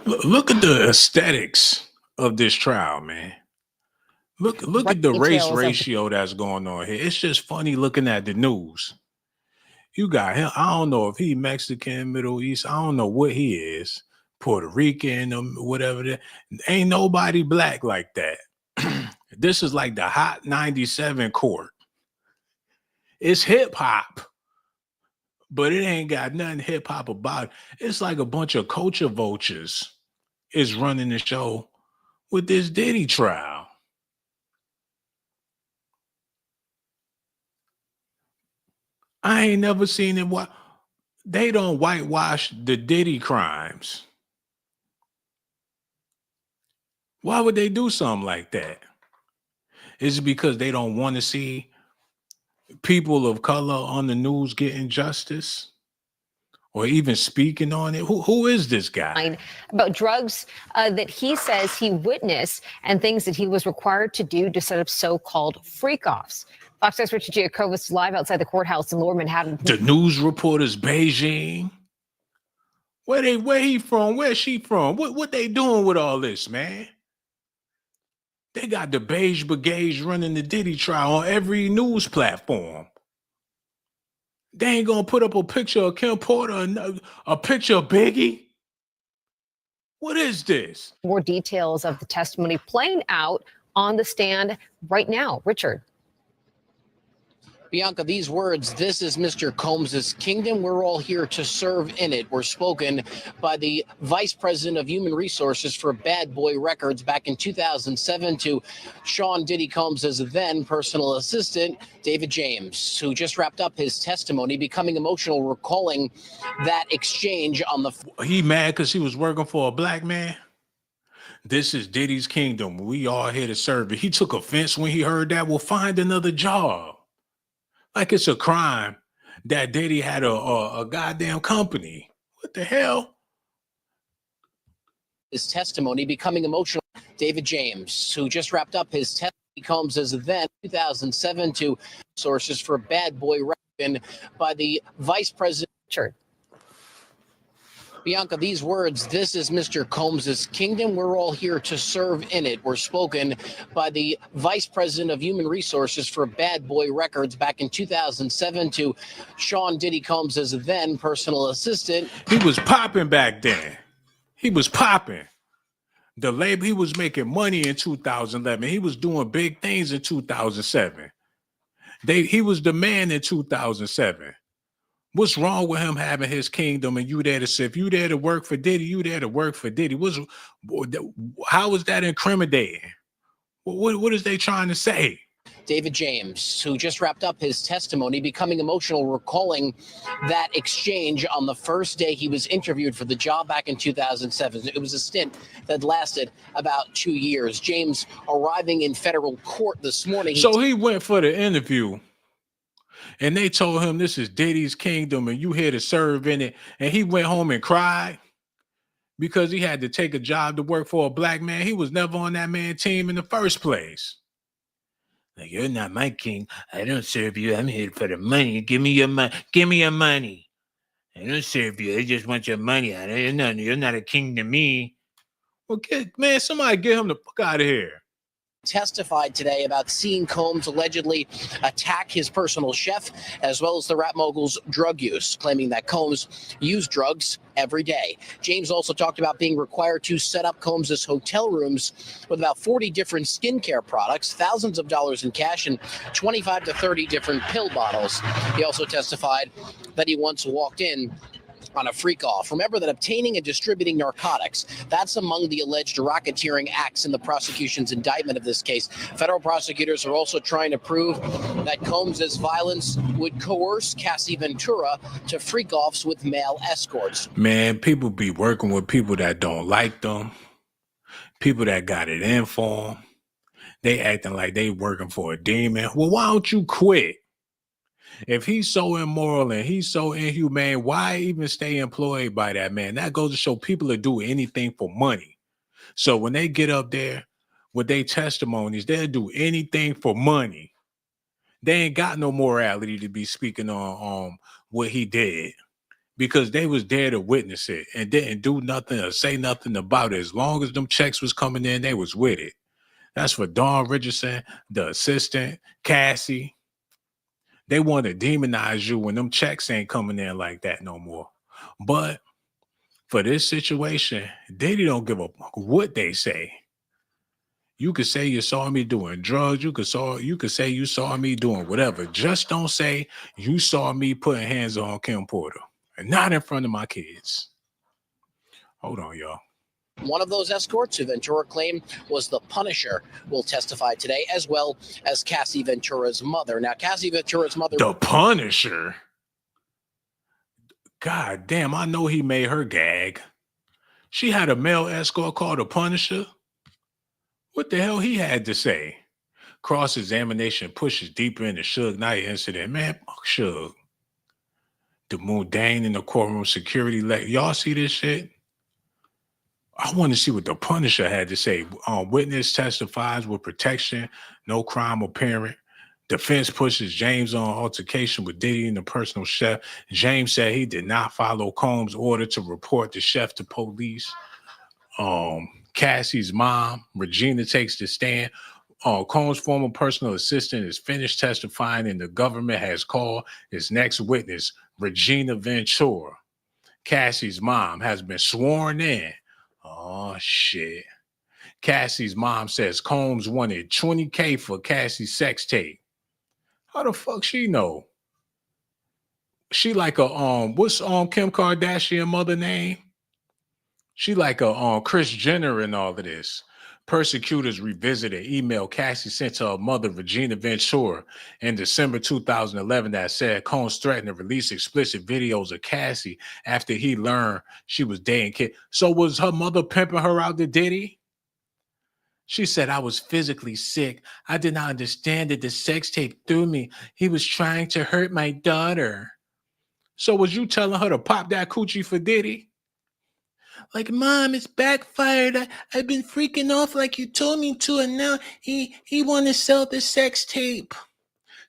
Speaker 1: Look at the aesthetics of this trial, man. Look at the race ratio that's going on here. It's just funny looking at the news. You got him. I don't know if he Mexican, Middle East. I don't know what he is. Puerto Rican or whatever. Ain't nobody black like that. This is like the Hot 97 court. It's hip hop. But it ain't got nothing hip hop about it. It's like a bunch of culture vultures is running the show with this Diddy trial. I ain't never seen it. They don't whitewash the Diddy crimes. Why would they do something like that? Is it because they don't want to see people of color on the news getting justice or even speaking on it? Who is this guy?
Speaker 2: About drugs that he says he witnessed and things that he was required to do to set up so-called freak-offs. Fox 6's Richard Giacobbe live outside the courthouse in Lower Manhattan.
Speaker 1: The news reporters, Beijing. Where he from? Where's she from? What they doing with all this, man? They got the Beige Brigade running the Diddy trial on every news platform. They ain't gonna put up a picture of Kim Porter, a picture of Biggie. What is this?
Speaker 2: More details of the testimony playing out on the stand right now. Richard.
Speaker 4: Bianca, these words, "This is Mr. Combs' kingdom. We're all here to serve in it," were spoken by the Vice President of Human Resources for Bad Boy Records back in 2007 to Sean Diddy Combs' then personal assistant, David James, who just wrapped up his testimony, becoming emotional recalling that exchange on the...
Speaker 1: He mad because he was working for a black man? This is Diddy's kingdom. We all here to serve it. He took offense when he heard that. Well, find another job. Like it's a crime that Diddy had a goddamn company. What the hell?
Speaker 4: His testimony becoming emotional. David James, who just wrapped up his testimony, Combs as then 2007 to sources for Bad Boy Records by the Vice President.
Speaker 2: Richard.
Speaker 4: Bianca, these words, "This is Mr. Combs' kingdom. We're all here to serve in it," were spoken by the Vice President of Human Resources for Bad Boy Records back in 2007 to Sean Diddy Combs' then personal assistant.
Speaker 1: He was popping back then. He was popping. The label, he was making money in 2011. He was doing big things in 2007. He was the man in 2007. What's wrong with him having his kingdom and you there to say, if you there to work for Diddy, you there to work for Diddy? How is that incriminating? What is they trying to say?
Speaker 4: David James, who just wrapped up his testimony, becoming emotional recalling that exchange on the first day he was interviewed for the job back in 2007. It was a stint that lasted about 2 years. James arriving in federal court this morning.
Speaker 1: So he went for the interview. And they told him this is Diddy's kingdom and you here to serve in it. And he went home and cried because he had to take a job to work for a black man. He was never on that man's team in the first place. Like, you're not my king. I don't serve you. I'm here for the money. Give me your money. Give me your money. I don't serve you. I just want your money. You're not a king to me. Well, somebody get him the fuck out of here.
Speaker 4: Testified today about seeing Combs allegedly attack his personal chef, as well as the rap mogul's drug use, claiming that Combs used drugs every day. James also talked about being required to set up Combs' hotel rooms with about 40 different skincare products, thousands of dollars in cash, and 25 to 30 different pill bottles. He also testified that he once walked in on a freak off. Remember that obtaining and distributing narcotics, that's among the alleged racketeering acts in the prosecution's indictment of this case. Federal prosecutors are also trying to prove that Combs's violence would coerce Cassie Ventura to freak offs with male escorts.
Speaker 1: Man, people be working with people that don't like them, people that got it in for them. They acting like they working for a demon. Well, why don't you quit? If he's so immoral and he's so inhumane, why even stay employed by that man? That goes to show people will do anything for money. So when they get up there with their testimonies, they'll do anything for money. They ain't got no morality to be speaking on what he did, because they was there to witness it and didn't do nothing or say nothing about it. As long as them checks was coming in, they was with it. That's for Dawn Richardson, the assistant, Cassie. They want to demonize you when them checks ain't coming in like that no more. But for this situation, Diddy don't give a fuck what they say. You could say you saw me doing drugs. You could say you saw me doing whatever. Just don't say you saw me putting hands on Kim Porter, and not in front of my kids. Hold on, y'all.
Speaker 4: One of those escorts, who Ventura claimed was the Punisher, will testify today, as well as Cassie Ventura's mother. Now, Cassie Ventura's mother...
Speaker 1: The Punisher? God damn, I know he made her gag. She had a male escort called the Punisher? What the hell he had to say? Cross-examination pushes deeper into Suge Knight incident. Man, fuck Suge. The mundane in the courtroom security. Y'all see this shit? I want to see what the Punisher had to say. Witness testifies with protection, no crime apparent. Defense pushes James on altercation with Diddy and the personal chef. James said he did not follow Combs' order to report the chef to police. Cassie's mom, Regina, takes the stand. Combs' former personal assistant is finished testifying, and the government has called his next witness, Regina Ventura. Cassie's mom has been sworn in. Oh, shit. Cassie's mom says Combs wanted $20K for Cassie's sex tape. How the fuck she know? She like a, what's Kim Kardashian mother name? She like a Kris Jenner and all of this. Persecutors revisit an email Cassie sent to her mother, Regina Ventura, in December 2011 that said Combs threatened to release explicit videos of Cassie after he learned she was dating Kid. So was her mother pimping her out to Diddy? She said, I was physically sick. I did not understand that the sex tape threw me. He was trying to hurt my daughter. So was you telling her to pop that coochie for Diddy? Like, Mom, it's backfired. I've been freaking off like you told me to, and now he want to sell the sex tape.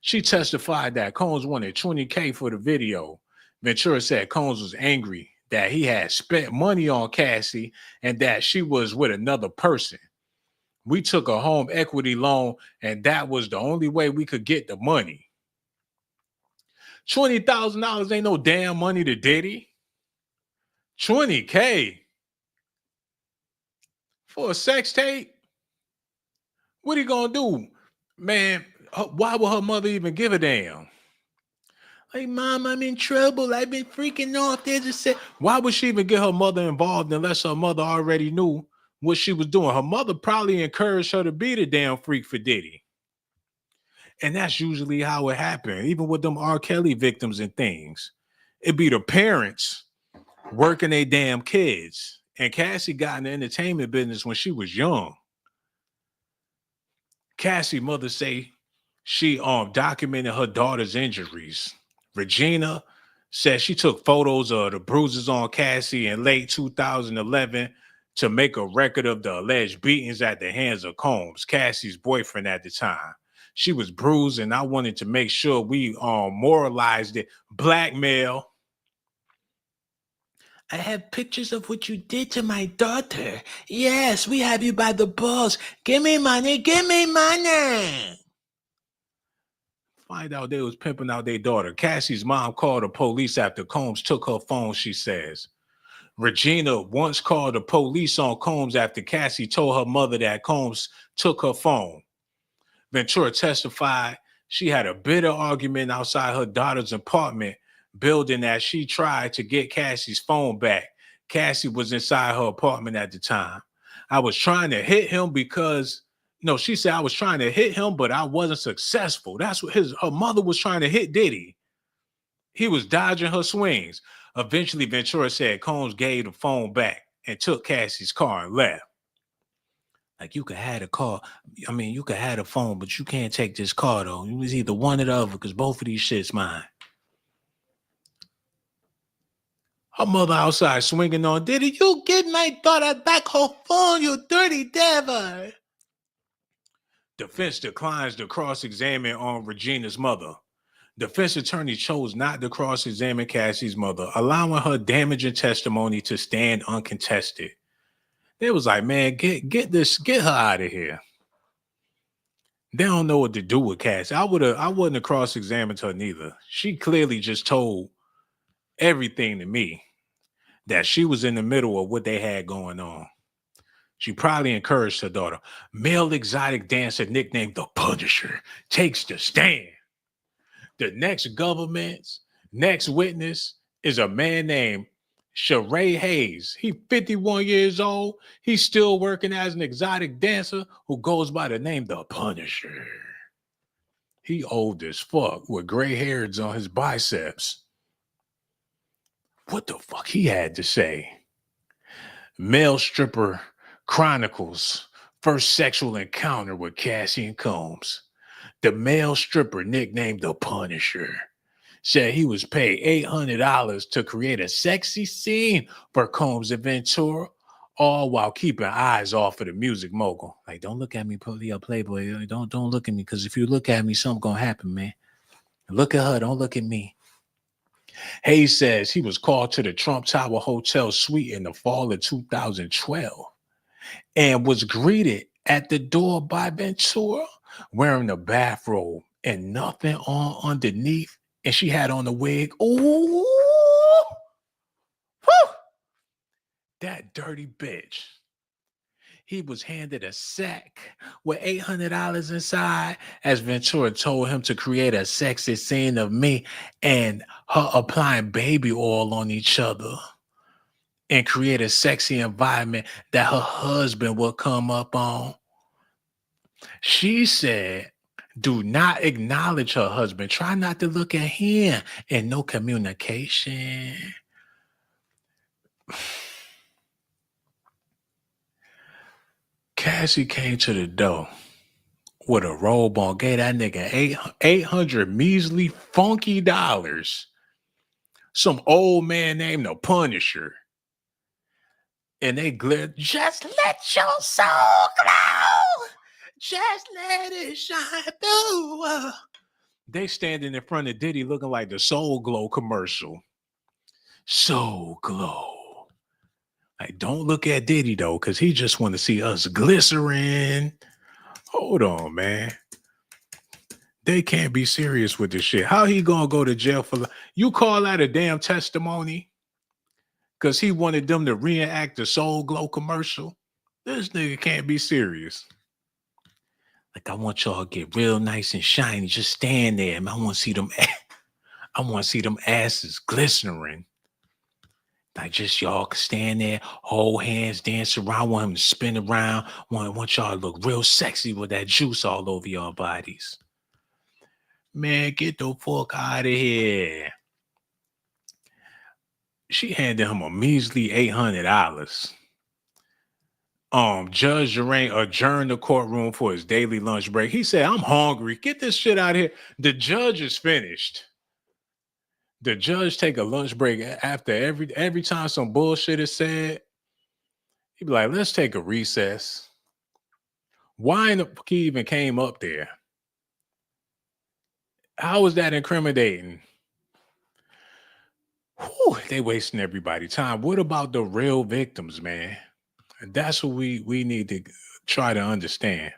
Speaker 1: She testified that Combs wanted $20K for the video. Ventura said Combs was angry that he had spent money on Cassie and that she was with another person. We took a home equity loan, and that was the only way we could get the money. $20,000 ain't no damn money to Diddy. $20K for a sex tape? What are you gonna do? Man, why would her mother even give a damn? Like, Mom, I'm in trouble. I've been freaking off. There's a sex. Why would she even get her mother involved unless her mother already knew what she was doing? Her mother probably encouraged her to be the damn freak for Diddy. And that's usually how it happened, even with them R. Kelly victims and things. It be the parents working their damn kids. And Cassie got in the entertainment business when she was young. Cassie's mother say she documented her daughter's injuries. Regina said she took photos of the bruises on Cassie in late 2011 to make a record of the alleged beatings at the hands of Combs, Cassie's boyfriend at the time. She was bruised, and I wanted to make sure we moralized it. Blackmail. I have pictures of what you did to my daughter. Yes, we have you by the balls. Give me money. Give me money. Find out they was pimping out their daughter. Cassie's mom called the police after Combs took her phone, she says. Regina once called the police on Combs after Cassie told her mother that Combs took her phone. Ventura testified she had a bitter argument outside her daughter's apartment building that she tried to get Cassie's phone back. Cassie was inside her apartment at the time. I was trying to hit him because, no, she said I was trying to hit him, but I wasn't successful. That's what her mother was trying to hit Diddy. He was dodging her swings. Eventually, Ventura said Combs gave the phone back and took Cassie's car and left. Like, you could have the car. I mean, you could have the phone, but you can't take this car, though. It was either one or the other, because both of these shit's mine. Her mother outside swinging on Diddy. You get my daughter back her phone, you dirty devil. Defense declines to cross-examine on Regina's mother. Defense attorney chose not to cross-examine Cassie's mother, allowing her damaging testimony to stand uncontested. They was like, man, get her out of here. They don't know what to do with Cassie. I wouldn't have cross-examined her neither. She clearly just told everything to me that she was in the middle of what they had going on. She probably encouraged her daughter. Male exotic dancer nicknamed the Punisher takes the stand. The next witness is a man named Sheree Hayes. He's 51 years old. He's still working as an exotic dancer who goes by the name the Punisher. He old as fuck with gray hairs on his biceps. What the fuck he had to say? Male stripper chronicles first sexual encounter with Cassie and Combs. The male stripper, nicknamed the Punisher, said he was paid $800 to create a sexy scene for Combs and Ventura, all while keeping eyes off of the music mogul. Like, don't look at me, Playboy. Don't look at me, because if you look at me, something gonna happen, man. Look at her. Don't look at me. Hayes says he was called to the Trump Tower Hotel suite in the fall of 2012 and was greeted at the door by Ventura wearing a bathrobe and nothing on underneath. And she had on a wig. Ooh, whew, that dirty bitch. He was handed a sack with $800 inside as Ventura told him to create a sexy scene of me and her applying baby oil on each other and create a sexy environment that her husband would come up on. She said, do not acknowledge her husband. Try not to look at him, and no communication. Cassie came to the door with a robe on, gave that nigga 800 measly funky dollars. Some old man named the Punisher. And they glared, just let your soul glow. Just let it shine through. They standing in front of Diddy looking like the Soul Glow commercial. Soul Glow. Like, don't look at Diddy, though, because he just want to see us glycerin. Hold on, man. They can't be serious with this shit. How he gonna go to jail for... You call that a damn testimony? Because he wanted them to reenact the Soul Glow commercial? This nigga can't be serious. Like, I want y'all to get real nice and shiny. Just stand there, man. I want to see them. I want to see them asses glistening. Like, just y'all can stand there, hold hands, dance around. I want him to spin around. I want y'all to look real sexy with that juice all over your bodies. Man, get the fuck out of here. She handed him a measly $800. Judge Durant adjourned the courtroom for his daily lunch break. He said, I'm hungry. Get this shit out of here. The judge is finished. The judge take a lunch break after every time some bullshit is said. He'd be like, let's take a recess. Why in the fuck he even came up there? How was that incriminating? Whew, they wasting everybody's time. What about the real victims, man? That's what we need to try to understand.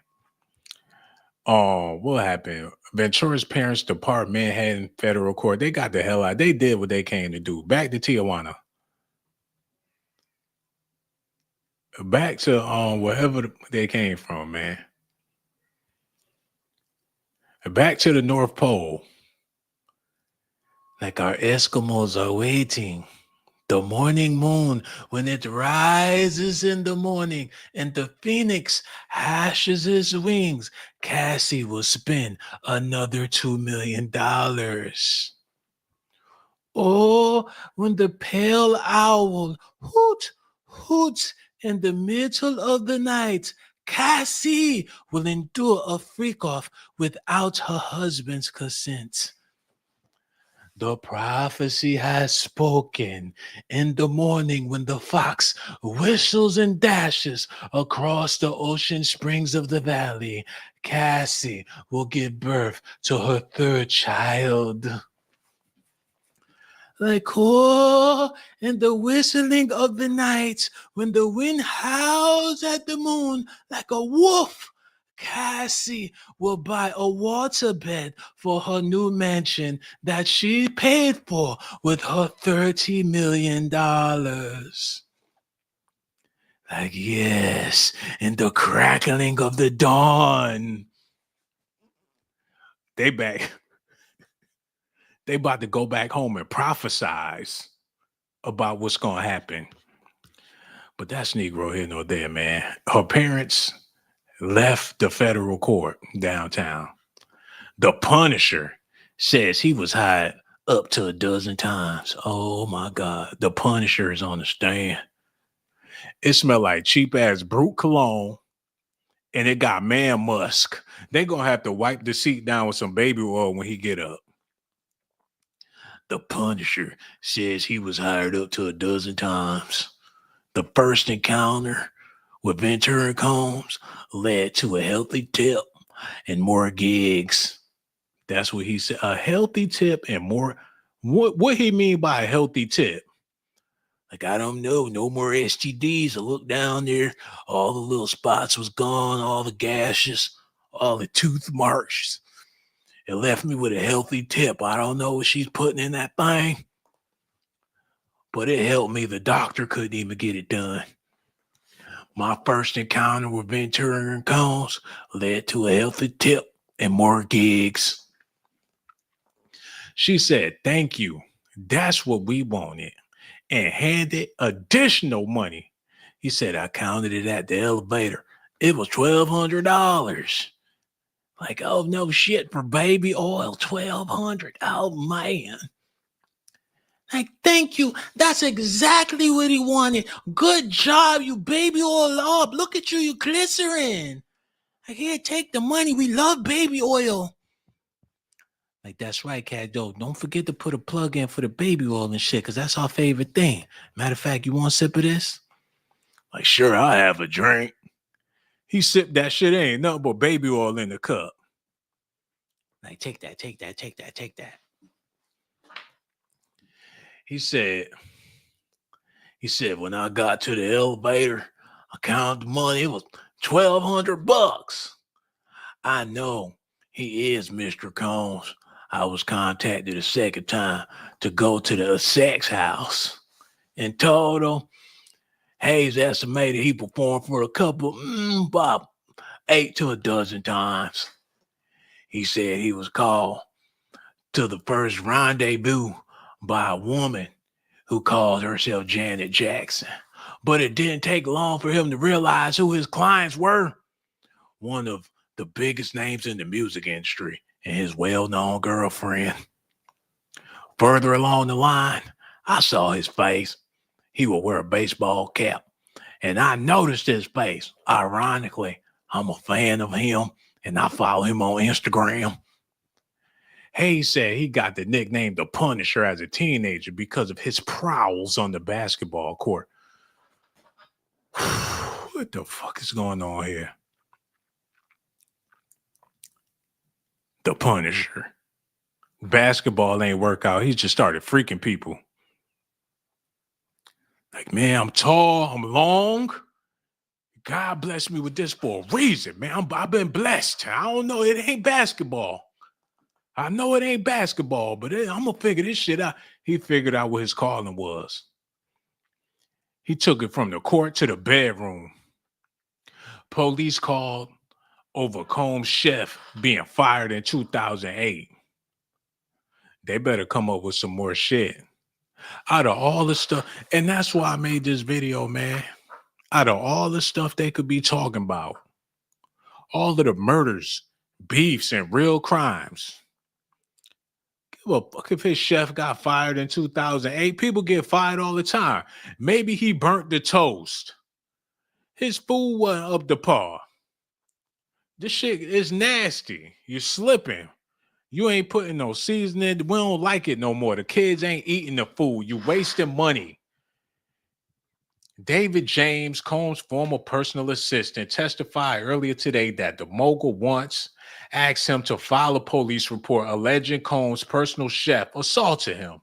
Speaker 1: What happened? Ventura's parents depart Manhattan federal court. They got the hell out. They did what they came to do. Back to Tijuana. Back to wherever they came from, man. Back to the North Pole. like our Eskimos are waiting. The morning moon, when it rises in the morning and the phoenix hashes his wings, Cassie will spend another $2 million. Or when the pale owl hoots in the middle of the night, Cassie will endure a freak off without her husband's consent. The prophecy has spoken. In the morning, when the fox whistles and dashes across the ocean springs of the valley, Cassie will give birth to her third child. Like, oh, and the whistling of the night, when the wind howls at the moon like a wolf, Cassie will buy a waterbed for her new mansion that she paid for with her $30 million. Like, yes, in the crackling of the dawn. They back. They about to go back home and prophesize about what's going to happen. But that's Negro here nor there, man. Her parents left the federal court downtown. The Punisher says he was hired up to a dozen times. Oh my God. The Punisher is on the stand. It smelled like cheap ass brute cologne and it got man musk. They gonna have to wipe the seat down with some baby oil when he get up. The Punisher says he was hired up to a dozen times. The first encounter with Ventura Combs led to a healthy tip and more gigs. That's what he said. A healthy tip and more. What he mean by a healthy tip? Like, I don't know. No more STDs. I looked down there. All the little spots was gone. All the gashes. All the tooth marks. It left me with a healthy tip. I don't know what she's putting in that thing. But it helped me. The doctor couldn't even get it done. My first encounter with Ventura and Combs led to a healthy tip and more gigs. She said, thank you. That's what we wanted. And handed additional money. He said, I counted it at the elevator. It was $1,200. Like, oh, no shit, for baby oil, $1,200. Oh, man. Like, thank you. That's exactly what he wanted. Good job, you baby oil up. Look at you, you glycerin. Like, here, take the money. We love baby oil. Like, that's right, Cat Doe. Don't forget to put a plug in for the baby oil and shit, because that's our favorite thing. Matter of fact, you want a sip of this? Like, sure, I'll have a drink. He sipped that shit. Ain't nothing but baby oil in the cup. Like, take that. He said, when I got to the elevator, I counted the money. It was $1,200. I know he is Mr. Combs. I was contacted a second time to go to the sex house and told him Hayes estimated he performed for a couple, about 8 to a dozen times. He said he was called to the first rendezvous by a woman who called herself Janet Jackson. But it didn't take long for him to realize who his clients were. One of the biggest names in the music industry and his well-known girlfriend. Further along the line, I saw his face. He would wear a baseball cap, and I noticed his face. Ironically, I'm a fan of him, and I follow him on Instagram. Hayes said he got the nickname The Punisher as a teenager because of his prowls on the basketball court. What the fuck is going on here? The Punisher. Basketball ain't work out. He just started freaking people. Like, man, I'm tall, I'm long. God bless me with this for a reason, man. I've been blessed. I don't know. It ain't basketball. I know it ain't basketball, but I'm going to figure this shit out. He figured out what his calling was. He took it from the court to the bedroom. Police called over Combs' chef being fired in 2008. They better come up with some more shit. Out of all the stuff, and that's why I made this video, man. Out of all the stuff they could be talking about, all of the murders, beefs, and real crimes. Give a fuck if his chef got fired in 2008. People get fired all the time. Maybe he burnt the toast. His food wasn't up to par. This shit is nasty. You're slipping. You ain't putting no seasoning. We don't like it no more. The kids ain't eating the food. You wasting money. David James, Combs' former personal assistant, testified earlier today that the mogul once asked him to file a police report alleging Combs' personal chef assaulted him.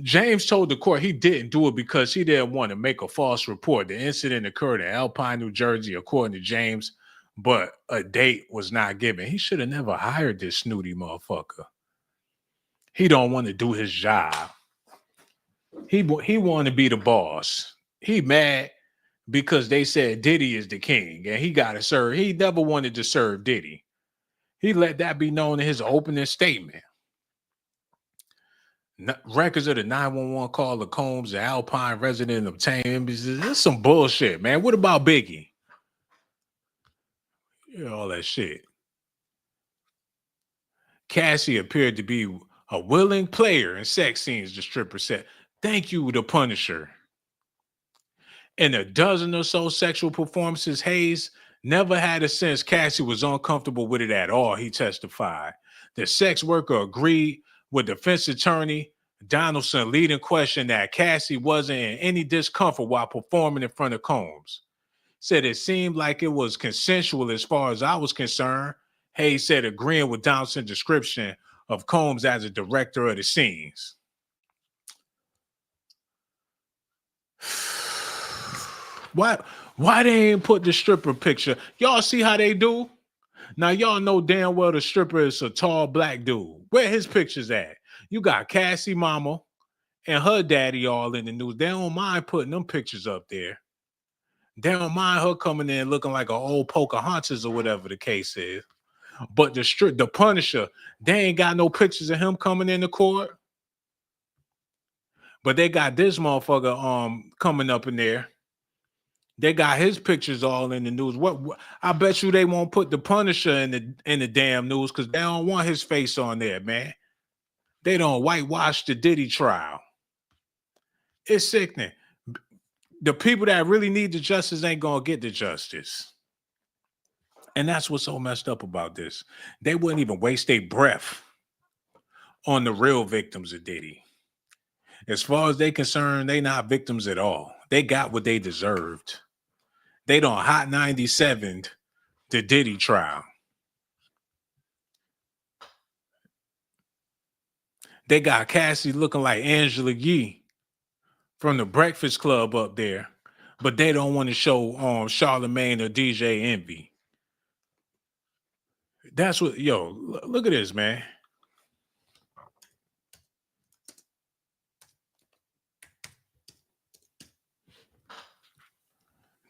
Speaker 1: James told the court he didn't do it because he didn't want to make a false report. The incident occurred in Alpine, New Jersey, according to James, but a date was not given. He should have never hired this snooty motherfucker. He don't want to do his job. He wanted to be the boss. He mad because they said Diddy is the king and he got to serve. He never wanted to serve Diddy. He let that be known in his opening statement. Records of the 911 call of Combs, the Alpine resident, obtained. That's some bullshit, man. What about Biggie? Yeah, all that shit. Cassie appeared to be a willing player in sex scenes, the stripper said. Thank you, the Punisher. In a dozen or so sexual performances, Hayes never had a sense Cassie was uncomfortable with it at all, he testified. The sex worker agreed with defense attorney Donaldson leading question that Cassie wasn't in any discomfort while performing in front of Combs. Said it seemed like it was consensual as far as I was concerned. Hayes said, agreeing with Donaldson's description of Combs as a director of the scenes. Why they ain't put the stripper picture? Y'all see how they do? Now, y'all know damn well the stripper is a tall black dude. Where his pictures at? You got Cassie mama and her daddy all in the news. They don't mind putting them pictures up there. They don't mind her coming in looking like an old Pocahontas or whatever the case is. But the Punisher, they ain't got no pictures of him coming in the court. But they got this motherfucker coming up in there. They got his pictures all in the news. What I bet you they won't put the Punisher in the damn news because they don't want his face on there, man. They don't whitewash the Diddy trial. It's sickening. The people that really need the justice ain't gonna get the justice. And that's what's so messed up about this. They wouldn't even waste their breath on the real victims of Diddy. As far as they concerned, they not victims at all. They got what they deserved. They don't hot 97 the Diddy trial. They got Cassie looking like Angela Yee from the Breakfast Club up there, but they don't want to show Charlamagne or DJ Envy. That's what, look at this, man.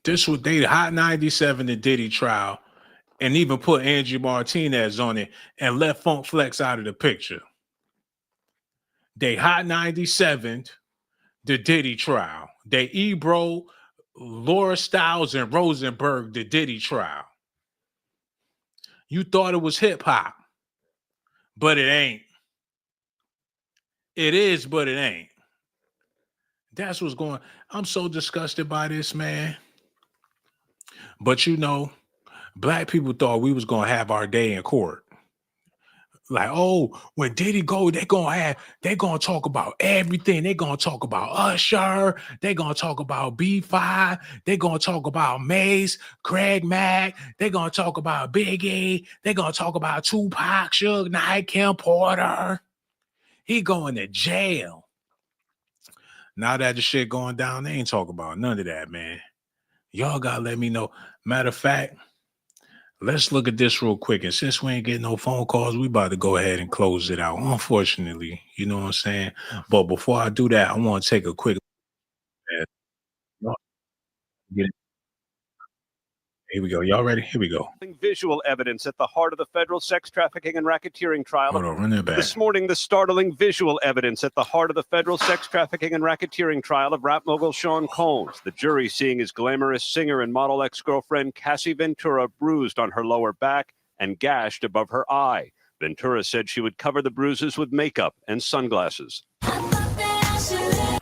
Speaker 1: This was they hot 97 the Diddy trial and even put Angie Martinez on it and left Funk Flex out of the picture. They hot 97 the Diddy trial. They Ebro, Laura Stiles, and Rosenberg the Diddy trial. You thought it was hip hop, but it ain't. It is, but it ain't. That's what's going on. I'm so disgusted by this, man. But black people thought we was gonna have our day in court. Like, oh, when Diddy go, they're gonna talk about everything. They're gonna talk about Usher, they're gonna talk about B5, they're gonna talk about Mace, Craig Mack, they're gonna talk about Biggie, they're gonna talk about Tupac, Suge Knight, Kim Porter. He going to jail. Now that the shit going down, they ain't talking about none of that, man. Y'all gotta let me know. Matter of fact, let's look at this real quick. And since we ain't getting no phone calls, we about to go ahead and close it out. Unfortunately, you know what I'm saying? But before I do that, I want to take a quick Here we go. Y'all ready? Here we go.
Speaker 5: Visual evidence at the heart of the federal sex trafficking and racketeering trial.
Speaker 1: Hold on, run that back.
Speaker 5: This morning, the startling visual evidence at the heart of the federal sex trafficking and racketeering trial of rap mogul Sean Combs. The jury seeing his glamorous singer and model ex-girlfriend Cassie Ventura bruised on her lower back and gashed above her eye. Ventura said she would cover the bruises with makeup and sunglasses.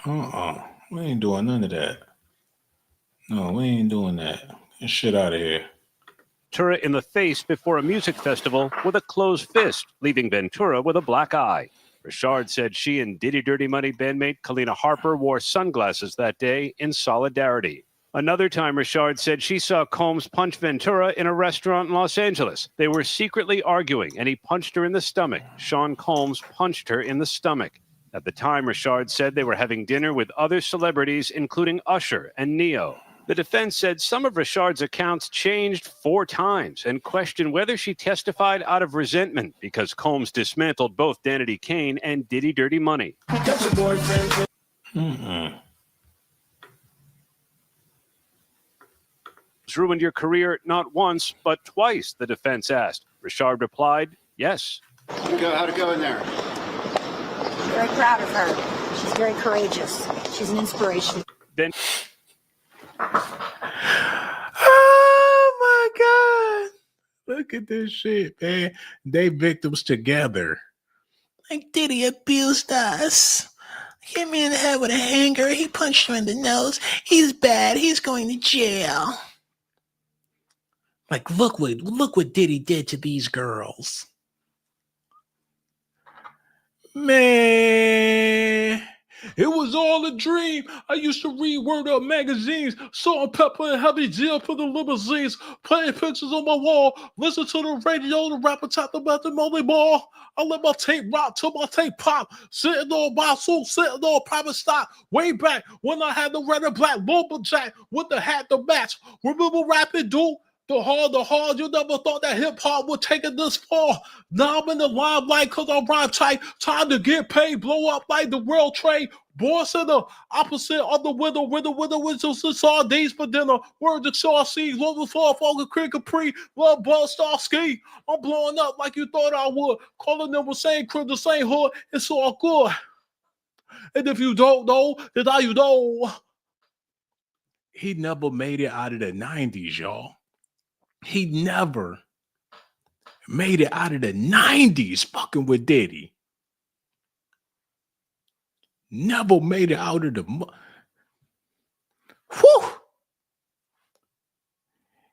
Speaker 1: We ain't doing none of that. No, we ain't doing that. Get shit out of here.
Speaker 5: Ventura in the face before a music festival with a closed fist, leaving Ventura with a black eye. Richard said she and Diddy Dirty Money bandmate Kalina Harper wore sunglasses that day in solidarity. Another time, Richard said she saw Combs punch Ventura in a restaurant in Los Angeles. They were secretly arguing, and he punched her in the stomach. Sean Combs punched her in the stomach. At the time, Richard said they were having dinner with other celebrities, including Usher and Neo. The defense said some of Richard's accounts changed 4 times and questioned whether she testified out of resentment because Combs dismantled both Danity Kane and Diddy Dirty Money. Ruined your career not once, but twice, the defense asked. Richard replied, yes.
Speaker 6: How'd it go in there?
Speaker 7: Very proud of her. She's very courageous. She's an inspiration.
Speaker 5: Then,
Speaker 1: oh my God. Look at this shit, man. They victims together. Like Diddy abused us. Hit me in the head with a hanger. He punched me in the nose. He's bad. He's going to jail. Like, look what Diddy did to these girls. Man, it was all a dream. I used to read Word Up magazines, Salt and Pepper and Heavy Deal for the limousines, playing pictures on my wall, listen to the radio, the rapper talk about the molly ball. I let my tape rock till my tape pop, sitting on my suit, sitting on private stock, way back when I had the red and black lumberjack with the hat to match. Remember rapping, dude? The hard, you never thought that hip-hop would take it this far. Now I'm in the limelight because I rhyme tight. Time to get paid, blow up like the world trade. Boss in the opposite of the window, with some sardines for dinner. Word to saucy, love for a crick capri, love ball star ski. I'm blowing up like you thought I would. Calling them the same crib, the same hood. It's all good. And if you don't know, then now you know. He never made it out of the 90s, y'all. He never made it out of the 90s fucking with Diddy. Never made it out of the... Whew!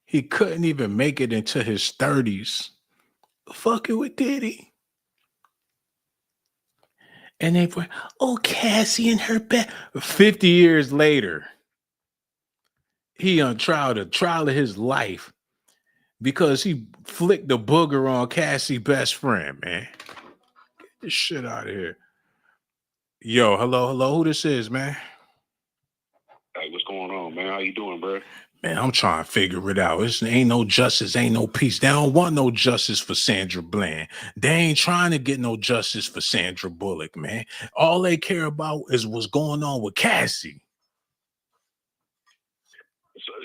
Speaker 1: He couldn't even make it into his 30s fucking with Diddy. And they were, oh, Cassie and her bed. 50 years later, he on trial, the trial of his life. Because he flicked the booger on Cassie's best friend, man. Get this shit out of here. Yo, hello. Who this is, man?
Speaker 8: Hey, what's going on, man? How you doing, bro?
Speaker 1: Man, I'm trying to figure it out. This ain't no justice, ain't no peace. They don't want no justice for Sandra Bland. They ain't trying to get no justice for Sandra Bullock, man. All they care about is what's going on with Cassie.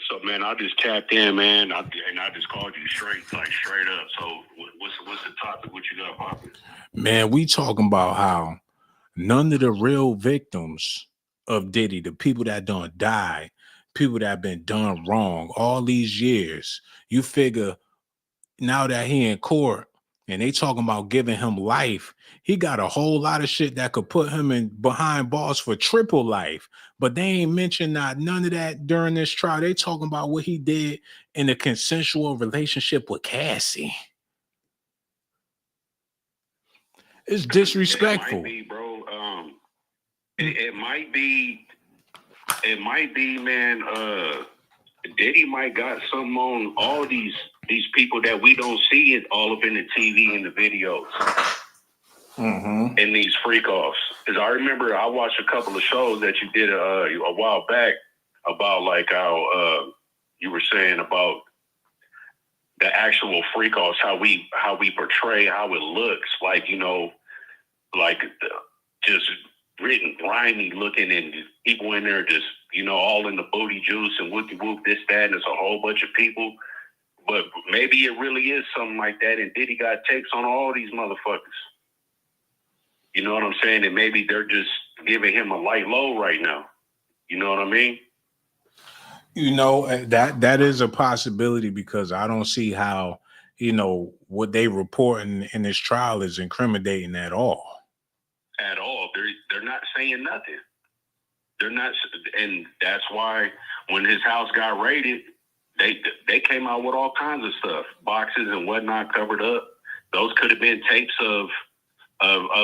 Speaker 8: So man, I just tapped in, man, and I just called you straight up. So what's the topic? What you got popping?
Speaker 1: Man, we talking about how none of the real victims of Diddy, the people that done died, people that been done wrong all these years, you figure now that he in court and they talking about giving him life, he got a whole lot of shit that could put him in behind bars for triple life. But they ain't mentioned none of that during this trial. They talking about what he did in a consensual relationship with Cassie. It's disrespectful.
Speaker 8: It might be, bro. It might be, man. Diddy might got something on all these people that we don't see it all up in the TV and the videos. And these freak offs. Because I remember I watched a couple of shows that you did a while back about like how you were saying about the actual freak offs, how we portray how it looks, like, you know, like just written grimy looking and people in there just, you know, all in the booty juice and whoopty whoop, this, that, and there's a whole bunch of people. But maybe it really is something like that, and Diddy got takes on all these motherfuckers. You know what I'm saying? And maybe they're just giving him a light low right now. You know what I mean?
Speaker 1: You know, that is a possibility, because I don't see how, what they reporting in this trial is incriminating at all.
Speaker 8: At all. They're not saying nothing. They're not, and that's why when his house got raided, they came out with all kinds of stuff, boxes and whatnot covered up. Those could have been tapes of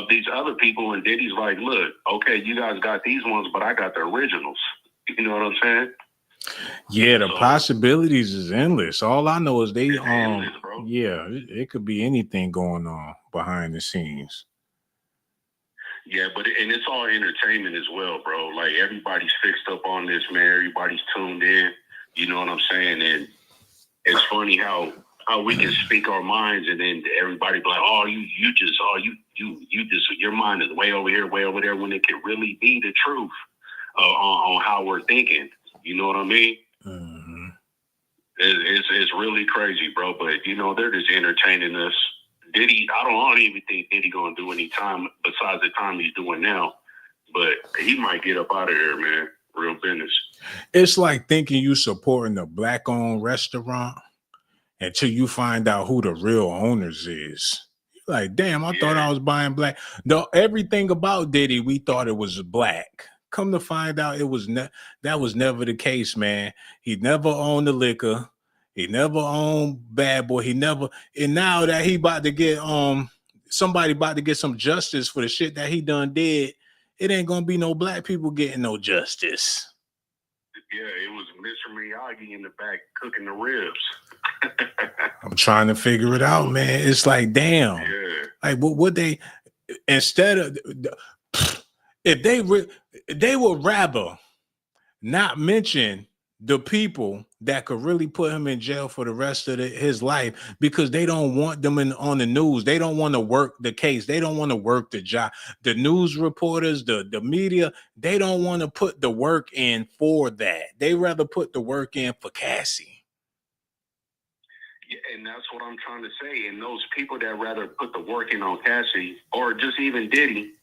Speaker 8: these other people, and Diddy's like, look, okay, you guys got these ones, but I got the originals. You know what I'm saying?
Speaker 1: Yeah, the possibilities is endless. All I know is they
Speaker 8: endless, bro.
Speaker 1: Yeah, it could be anything going on behind the scenes.
Speaker 8: Yeah, and it's all entertainment as well, bro. Like, everybody's fixed up on this, man. Everybody's tuned in. You know what I'm saying? And it's funny how we can speak our minds, and then everybody be like, oh, you just your mind is way over here, when it could really be the truth on how we're thinking. You know what I mean?
Speaker 1: Mm-hmm.
Speaker 8: It's really crazy, bro. But they're just entertaining us. Diddy, I don't even think Diddy gonna do any time besides the time he's doing now. But he might get up out of there, man. Real business.
Speaker 1: It's like thinking you supporting a black-owned restaurant until you find out who the real owners is. You're like, damn, I thought I was buying black. No, everything about Diddy, we thought it was black. Come to find out, that was never the case, man. He never owned the liquor. He never owned Bad Boy. And now that he about to get somebody about to get some justice for the shit that he done did, it ain't gonna be no black people getting no justice.
Speaker 8: Yeah, it was Mr. Miyagi in the back cooking the ribs.
Speaker 1: I'm trying to figure it out, man. It's like, damn.
Speaker 8: Yeah.
Speaker 1: Like, what they, instead of, if they would rather not mention the people that could really put him in jail for the rest of his life, because they don't want them on the news. They don't want to work the case. They don't want to work the job. The news reporters, the media, they don't want to put the work in for that. They rather put the work in for Cassie.
Speaker 8: Yeah, and that's what I'm trying to say. And those people that rather put the work in on Cassie, or just even Diddy,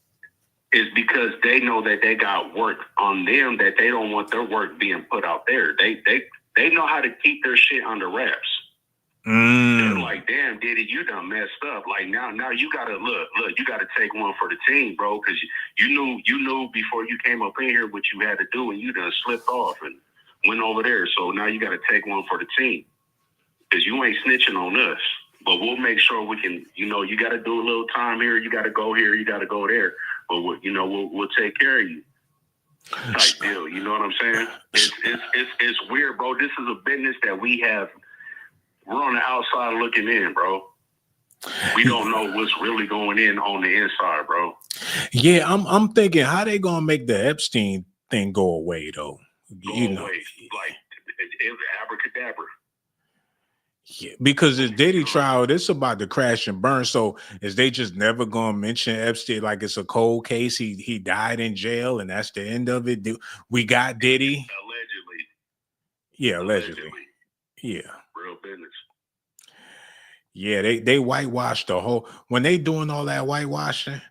Speaker 8: is because they know that they got work on them, that they don't want their work being put out there. They know how to keep their shit under wraps. They're like, damn, Diddy, you done messed up. Like, now you gotta look, you gotta take one for the team, bro, because you knew before you came up in here what you had to do, and you done slipped off and went over there. So now you gotta take one for the team, because you ain't snitching on us. But we'll make sure we can, you got to do a little time here. You got to go here. You got to go there. But, we'll take care of you. Type deal. You know what I'm saying? It's weird, bro. This is a business that we're on the outside looking in, bro. We don't know what's really going in on the inside, bro.
Speaker 1: Yeah, I'm thinking, how they going to make the Epstein thing go away, though?
Speaker 8: Go away. Like, abracadabra.
Speaker 1: Yeah, because this Diddy trial, this about to crash and burn. So is they just never gonna mention Epstein like it's a cold case? He died in jail and that's the end of it. We got Diddy.
Speaker 8: Allegedly.
Speaker 1: Yeah, allegedly. Yeah.
Speaker 8: Real business.
Speaker 1: Yeah, they whitewashed the whole. When they doing all that whitewashing,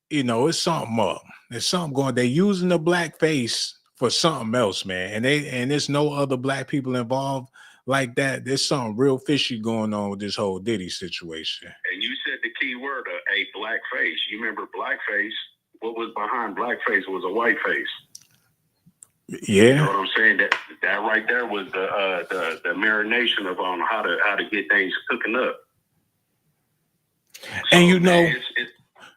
Speaker 1: it's something up. There's something going. They using the black face for something else, man. And there's no other black people involved like that. There's something real fishy going on with this whole Diddy situation.
Speaker 8: And you said the key word, a black face. You remember blackface? What was behind blackface was a white face.
Speaker 1: Yeah.
Speaker 8: You know what I'm saying? That right there was the marination of on how to get things cooking up.
Speaker 1: So, and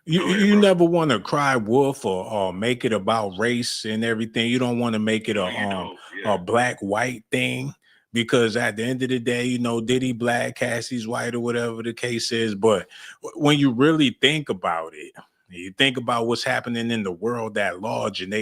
Speaker 1: you never want to cry wolf or make it about race and everything. You don't want to make it a black white thing. Because at the end of the day, Diddy black, Cassie's white, or whatever the case is. But when you really think about it, you think about what's happening in the world at large, and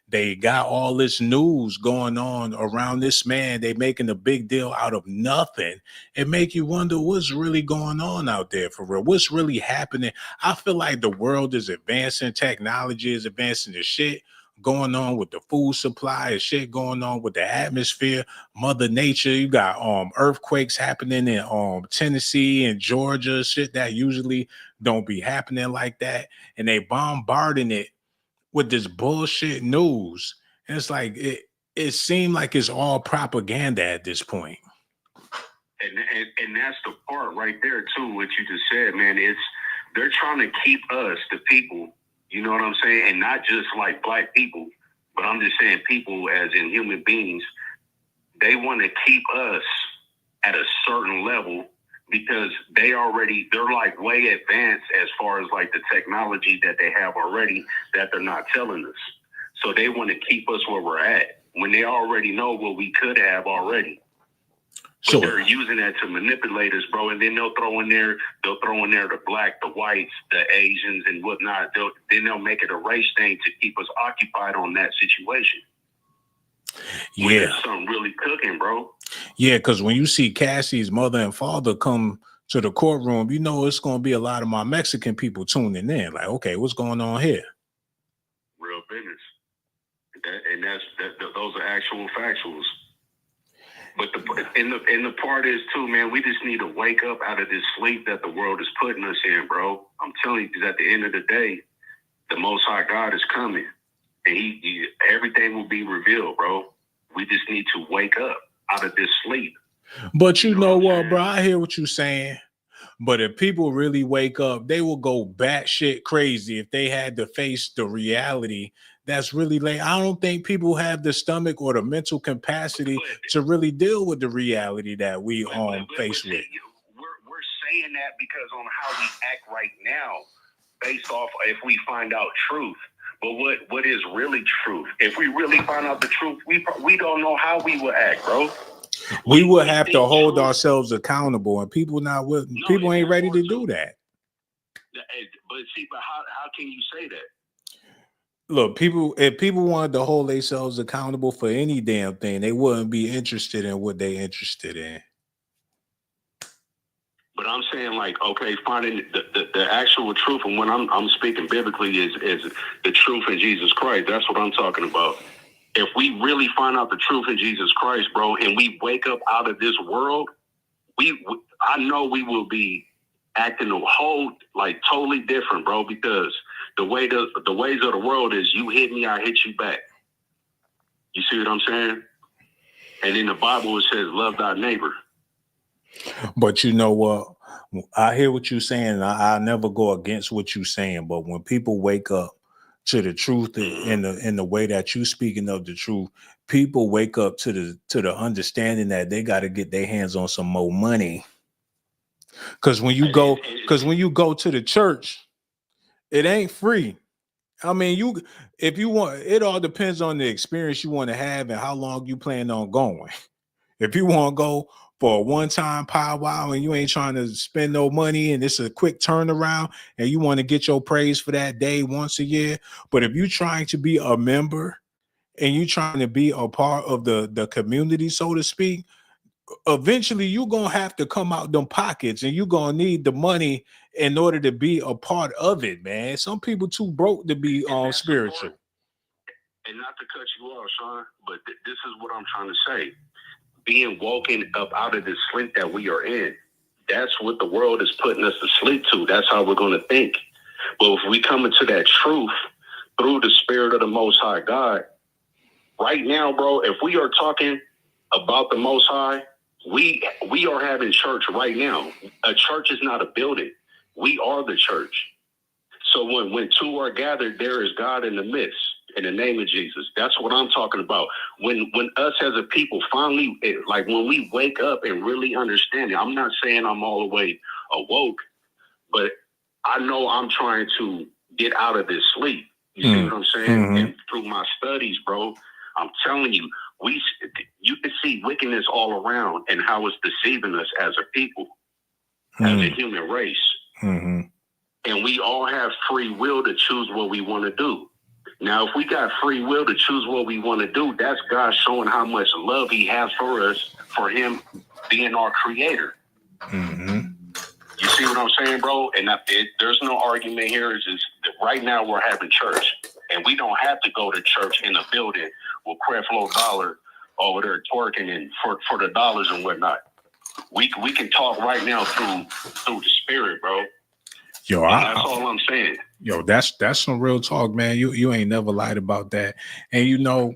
Speaker 1: they got all this news going on around this man. They making a big deal out of nothing. It make you wonder what's really going on out there for real. What's really happening? I feel like the world is advancing, technology is advancing the shit. going on with the food supply and shit going on with the atmosphere, Mother Nature. You got earthquakes happening in Tennessee and Georgia, shit that usually don't be happening like that. And they bombarding it with this bullshit news. And it's like it seemed like it's all propaganda at this point.
Speaker 8: And that's the part right there too, what you just said, man. They're trying to keep us, the people, you know what I'm saying? And not just like black people, but I'm just saying people as in human beings. They want to keep us at a certain level because they're like way advanced as far as like the technology that they have already that they're not telling us. So they want to keep us where we're at when they already know what we could have already. But they're using that to manipulate us, bro. And then they'll throw in there the black, the whites, the Asians, and whatnot. Then they'll make it a race thing to keep us occupied on that situation.
Speaker 1: Yeah,
Speaker 8: when there's something really cooking, bro.
Speaker 1: Yeah, because when you see Cassie's mother and father come to the courtroom, you know it's going to be a lot of my Mexican people tuning in. Like, okay, what's going on here?
Speaker 8: Real business. Those are actual factuals. But the part is too, man, we just need to wake up out of this sleep that the world is putting us in, bro. I'm telling you, because at the end of the day, the Most High God is coming, and he everything will be revealed, bro. We just need to wake up out of this sleep.
Speaker 1: But you know what, bro? I hear what you're saying. But if people really wake up, they will go batshit crazy if they had to face the reality that's really late. I don't think people have the stomach or the mental capacity to really deal with the reality that we face with.
Speaker 8: We're saying that because on how we act right now, based off if we find out truth. But what is really truth? If we really find out the truth, we don't know how we will act, bro.
Speaker 1: We would have to hold ourselves accountable, and people people ain't ready to do that.
Speaker 8: But how can you say that?
Speaker 1: Look, if people wanted to hold themselves accountable for any damn thing, they wouldn't be interested in what they interested in.
Speaker 8: But I'm saying, like, okay, finding the actual truth, and when I'm speaking biblically is the truth in Jesus Christ. That's what I'm talking about. If we really find out the truth in Jesus Christ, bro, and we wake up out of this world, I know we will be acting a whole like totally different, bro, because the ways of the world is you hit me, I hit you back. You see what I'm saying? And in the Bible it says, love thy neighbor.
Speaker 1: But you know what? I hear what you're saying. I never go against what you're saying. But when people wake up to the truth in the way that you speaking of the truth, people wake up to the understanding that they got to get their hands on some more money. Because when you go to the church, it ain't free. I mean, if you want, it all depends on the experience you want to have and how long you plan on going. If you want to go for a one-time powwow and you ain't trying to spend no money and it's a quick turnaround and you want to get your praise for that day once a year. But if you're trying to be a member and you're trying to be a part of the community, so to speak, eventually you're going to have to come out them pockets and you're going to need the money in order to be a part of it, man. Some people too broke to be spiritual.
Speaker 8: And not to cut you off, Sean, but this is what I'm trying to say. Being woken up out of this sleep that we are in, that's what the world is putting us to sleep to. That's how we're going to think. But if we come into that truth through the spirit of the Most High God, right now, bro, if we are talking about the Most High, we are having church right now. A church is not a building. We are the church. So when two are gathered, there is God in the midst. In the name of Jesus. That's what I'm talking about. When us as a people finally, like when we wake up and really understand it, I'm not saying I'm all the way awoke, but I know I'm trying to get out of this sleep. You see what I'm saying? Mm-hmm. And through my studies, bro, I'm telling you, you can see wickedness all around and how it's deceiving us as a people, as a human race. Mm-hmm. And we all have free will to choose what we want to do. Now, if we got free will to choose what we want to do, that's God showing how much love he has for us, for him being our creator. Mm-hmm. You see what I'm saying, bro? And there's no argument here. It's just that right now we're having church. And we don't have to go to church in a building with Creflo Dollar over there twerking and for the dollars and whatnot. We can talk right now through the spirit, bro.
Speaker 1: Yo,
Speaker 8: that's all I'm saying.
Speaker 1: Yo, that's some real talk, man. You ain't never lied about that. And you know,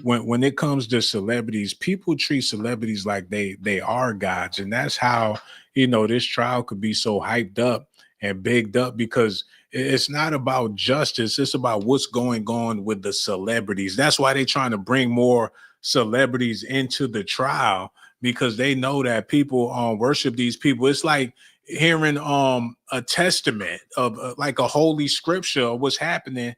Speaker 1: when it comes to celebrities, people treat celebrities like they are gods, and that's how, you know, this trial could be so hyped up and bigged up, because it's not about justice, it's about what's going on with the celebrities. That's why they're trying to bring more celebrities into the trial, because they know that people worship these people. It's like hearing a testament of like a holy scripture of what's happening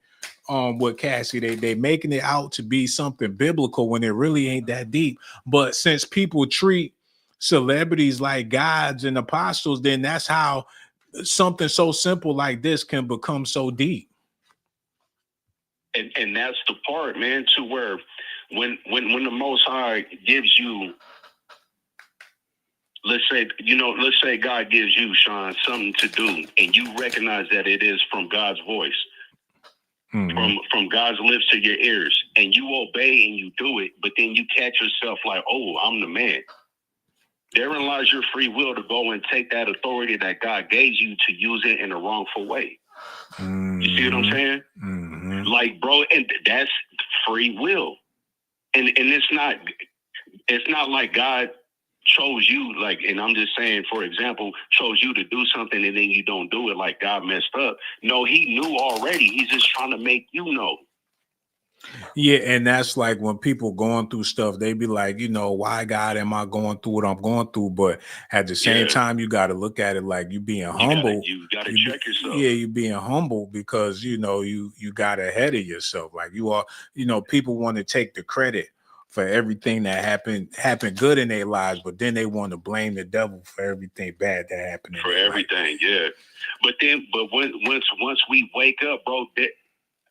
Speaker 1: with Cassie. They making it out to be something biblical when it really ain't that deep. But since people treat celebrities like gods and apostles, then that's how something so simple like this can become so deep.
Speaker 8: And that's the part, man, to where when the Most High gives you, let's say God gives you, Sean, something to do, and you recognize that it is from God's voice, from God's lips to your ears, and you obey and you do it, but then you catch yourself like, oh, I'm the man. Therein lies your free will to go and take that authority that God gave you to use it in a wrongful way. You see what I'm saying? Like, bro, and that's free will. And it's not like God chose you, like, and I'm just saying, for example, chose you to do something and then you don't do it, like God messed up. No, he knew already. He's just trying to make you know.
Speaker 1: Yeah, and that's like when people going through stuff, they be like, you know, why God am I going through what I'm going through? But at the same time, you got to look at it like you being humble.
Speaker 8: You got to check yourself.
Speaker 1: Yeah, you being humble because, you know, you got ahead of yourself. Like you are, you know, people want to take the credit for everything that happened good in their lives, but then they want to blame the devil for everything bad that happened in
Speaker 8: for
Speaker 1: their
Speaker 8: everything.
Speaker 1: life.
Speaker 8: Yeah, but once we wake up, bro,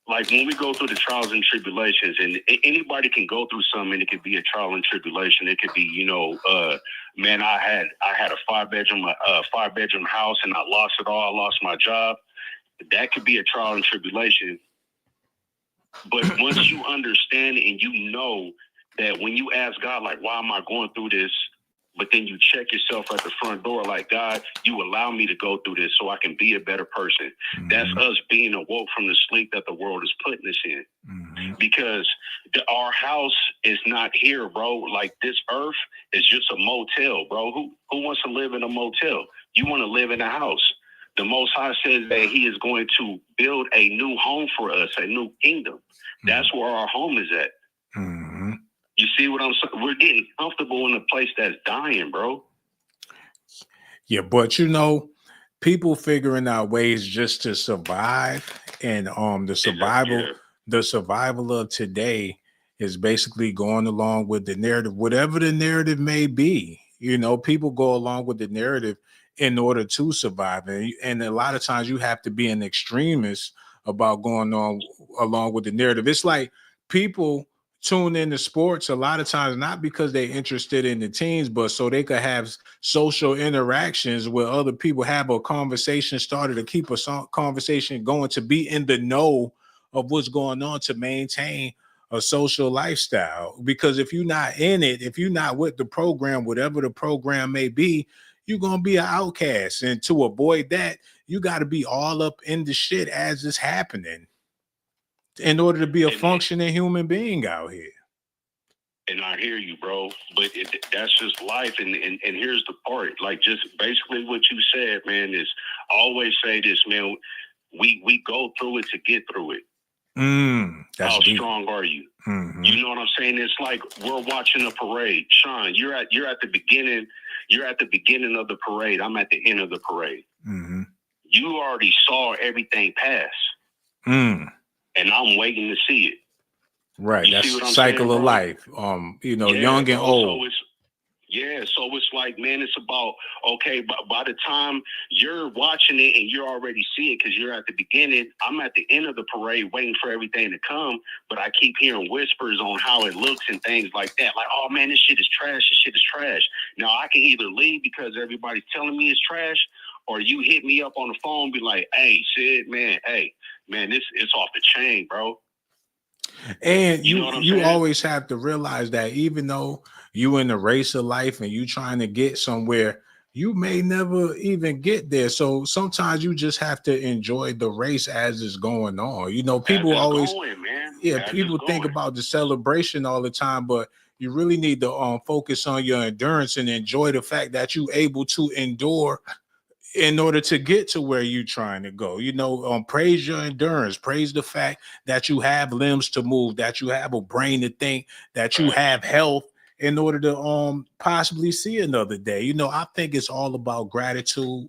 Speaker 8: like when we go through the trials and tribulations, and anybody can go through something, and it could be a trial and tribulation. It could be, you know, man, I had a 5-bedroom house and I lost it all. I lost my job. That could be a trial and tribulation. But once you understand and you know that when you ask God, like, why am I going through this? But then you check yourself at the front door, like, God, you allow me to go through this so I can be a better person. That's us being awoke from the sleep that the world is putting us in. Because our house is not here, bro. Like, this earth is just a motel, bro. Who wants to live in a motel? You want to live in a house. The Most High says that he is going to build a new home for us, a new kingdom. That's where our home is at. You see what I'm saying? We're getting comfortable in a place that's dying, bro.
Speaker 1: Yeah, but you know, people figuring out ways just to survive, and the survival of today is basically going along with the narrative, whatever the narrative may be. You know, people go along with the narrative in order to survive, and a lot of times you have to be an extremist about going on along with the narrative. It's like people tune into sports a lot of times not because they're interested in the teams, but so they could have social interactions where other people have a conversation started, to keep a conversation going, to be in the know of what's going on, to maintain a social lifestyle. Because if you're not in it, if you're not with the program, whatever the program may be, you're going to be an outcast. And to avoid that, you got to be all up in the shit as it's happening in order to be a functioning human being out here.
Speaker 8: And I hear you, bro, but that's just life. And here's the part, like, just basically what you said, man, is I always say this, man, we go through it to get through it. How strong are you? You know what I'm saying? It's like we're watching a parade. Sean, you're at the beginning. You're at the beginning of the parade. I'm at the end of the parade. You already saw everything pass. And I'm waiting to see it.
Speaker 1: Right. That's the cycle of life. You know, young and old.
Speaker 8: So it's like, man, it's about, okay, by the time you're watching it and you already see it because you're at the beginning, I'm at the end of the parade waiting for everything to come, but I keep hearing whispers on how it looks and things like that. Like, oh, man, this shit is trash. This shit is trash. Now, I can either leave because everybody's telling me it's trash, or you hit me up on the phone and be like, hey, Sid, man, hey, man, it's off the chain, bro.
Speaker 1: And
Speaker 8: You know what I'm
Speaker 1: you
Speaker 8: saying?
Speaker 1: always have to realize that even though you in the race of life and you trying to get somewhere, you may never even get there. So sometimes you just have to enjoy the race as it's going on. You know, people
Speaker 8: As it's
Speaker 1: always,
Speaker 8: going, man.
Speaker 1: yeah,
Speaker 8: As
Speaker 1: people
Speaker 8: it's
Speaker 1: think
Speaker 8: going.
Speaker 1: about the celebration all the time, but you really need to focus on your endurance and enjoy the fact that you able to endure in order to get to where you're trying to go. You know, praise your endurance, praise the fact that you have limbs to move, that you have a brain to think, that you have health in order to possibly see another day. You know, I think it's all about gratitude.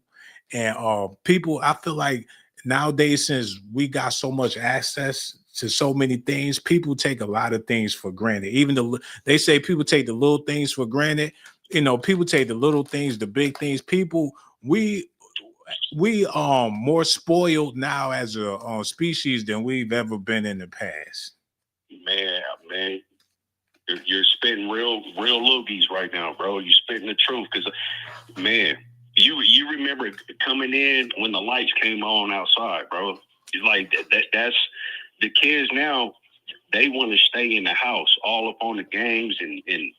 Speaker 1: And people, I feel like nowadays, since we got so much access to so many things, people take a lot of things for granted. Even they say people take the little things for granted. You know, people take the little things, the big things. People, we more spoiled now as a species than we've ever been in the past.
Speaker 8: Man, you're spitting real loogies right now, bro. You're spitting the truth, because, man, you remember coming in when the lights came on outside, bro. It's like that's the kids now. They want to stay in the house, all up on the games, and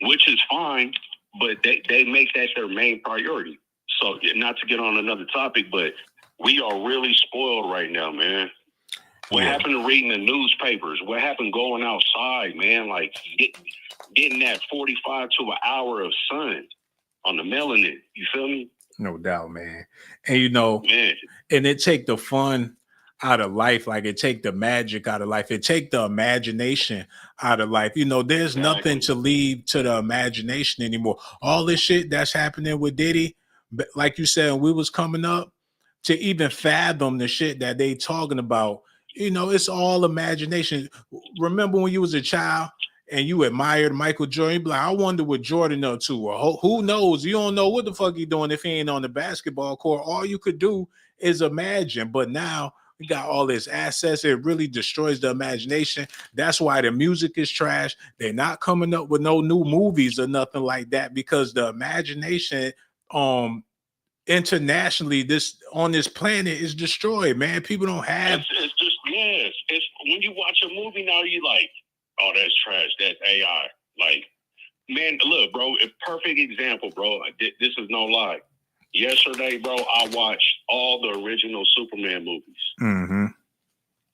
Speaker 8: which is fine, but they make that their main priority. So, not to get on another topic, but we are really spoiled right now, man. What happened to reading the newspapers? What happened going outside, man? Like getting that 45 to an hour of sun on the melanin. You feel me?
Speaker 1: No doubt, man. And you know,
Speaker 8: Man.
Speaker 1: and it take the fun out of life, like it take the magic out of life, it take the imagination out of life. You know, there's nothing to leave to the imagination anymore. All this shit that's happening with Diddy, like you said, when we was coming up, to even fathom the shit that they talking about, you know, it's all imagination. Remember when you was a child and you admired Michael Jordan, you'd be like, I wonder what Jordan up to, or who knows? You don't know what the fuck he doing if he ain't on the basketball court. All you could do is imagine. But now we got all this assets. It really destroys the imagination. That's why the music is trash. They're not coming up with no new movies or nothing like that, because the imagination internationally on this planet is destroyed, man. People don't have
Speaker 8: It's just, yes. It's when you watch a movie now, you like, oh, that's trash. That's AI. Like, man, look, bro, a perfect example, bro. This is no lie. Yesterday, bro, I watched all the original Superman movies.
Speaker 1: Mm-hmm.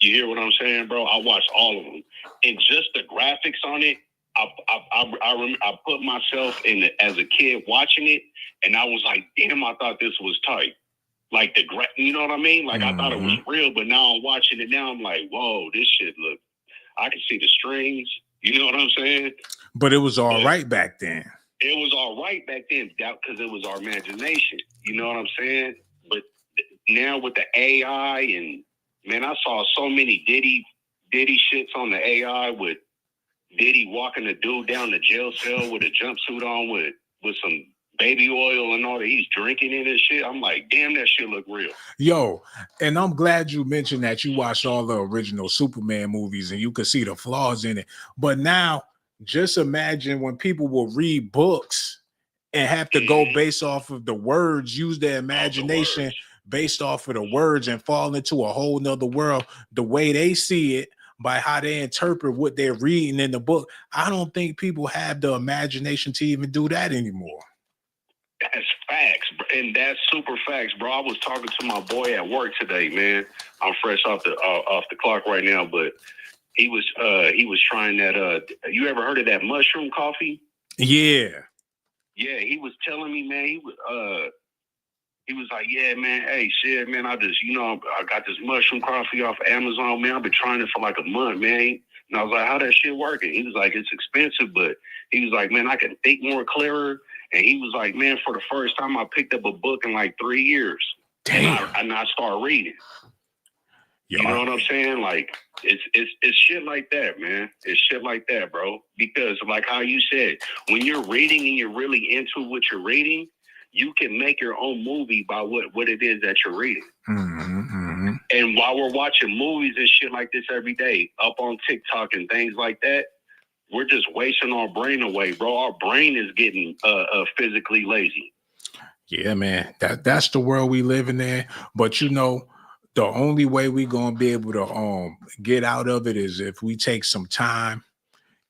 Speaker 8: You hear what I'm saying, bro? I watched all of them, and just the graphics on it. I put myself in as a kid watching it, and I was like, damn, I thought this was tight. Like you know what I mean? Like I thought it was real, but now I'm watching it now. I'm like, whoa, this shit look. I can see the strings. You know what I'm saying?
Speaker 1: But it was all right back then.
Speaker 8: It was all right back then, because it was our imagination. You know what I'm saying? But now with the AI, and man, I saw so many Diddy shits on the AI, with Diddy walking the dude down the jail cell with a jumpsuit on with some baby oil and all that. He's drinking it and shit. I'm like, damn, that shit look real.
Speaker 1: Yo, and I'm glad you mentioned that you watched all the original Superman movies and you could see the flaws in it. But now, just imagine when people will read books and have to go based off of the words, use their imagination based off of the words, and fall into a whole nother world the way they see it by how they interpret what they're reading in the book. I don't think people have the imagination to even do that anymore.
Speaker 8: That's facts, and that's super facts, bro. I was talking to my boy at work today, man. I'm fresh off the clock right now, but he was trying that. You ever heard of that mushroom coffee?
Speaker 1: Yeah.
Speaker 8: Yeah, he was telling me, man. He was like, yeah, man. Hey, shit, man. I got this mushroom coffee off of Amazon, man. I've been trying it for like a month, man. And I was like, how that shit working? He was like, it's expensive, but he was like, man, I can think more clearer. And he was like, man, for the first time, I picked up a book in like 3 years.
Speaker 1: Damn.
Speaker 8: And I started reading.
Speaker 1: Yo,
Speaker 8: you know what I'm saying? Like, it's shit like that, man. It's shit like that, bro. Because like how you said, when you're reading and you're really into what you're reading, you can make your own movie by what it is that you're reading.
Speaker 1: Mm-hmm.
Speaker 8: And while we're watching movies and shit like this every day, up on TikTok and things like that, we're just wasting our brain away, bro. Our brain is getting physically lazy.
Speaker 1: Yeah, man. That's the world we live in there. But you know, the only way we gonna be able to get out of it is if we take some time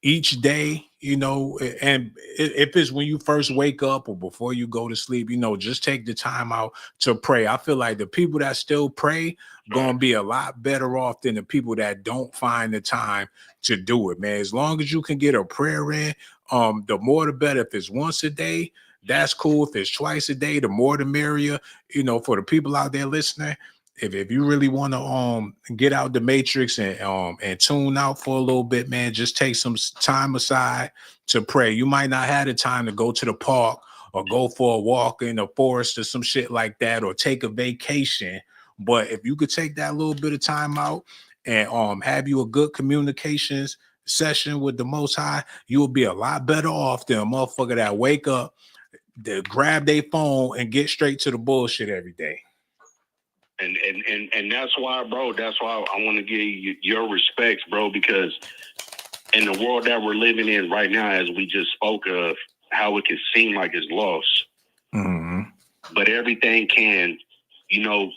Speaker 1: each day, you know, and if it's when you first wake up or before you go to sleep, you know, just take the time out to pray. I feel like the people that still pray gonna be a lot better off than the people that don't find the time to do it, man. As long as you can get a prayer in, the more the better. If it's once a day, that's cool. If it's twice a day, the more the merrier. You know, for the people out there listening, if you really want to get out the matrix and tune out for a little bit, man, just take some time aside to pray. You might not have the time to go to the park or go for a walk in the forest or some shit like that, or take a vacation. But if you could take that little bit of time out and have you a good communications session with the Most High, you'll be a lot better off than a motherfucker that wake up, to grab their phone and get straight to the bullshit every day.
Speaker 8: And that's why, bro, that's why I want to give you your respects, bro, because in the world that we're living in right now, as we just spoke of, how it can seem like it's lost.
Speaker 1: Mm-hmm.
Speaker 8: But everything can, you know,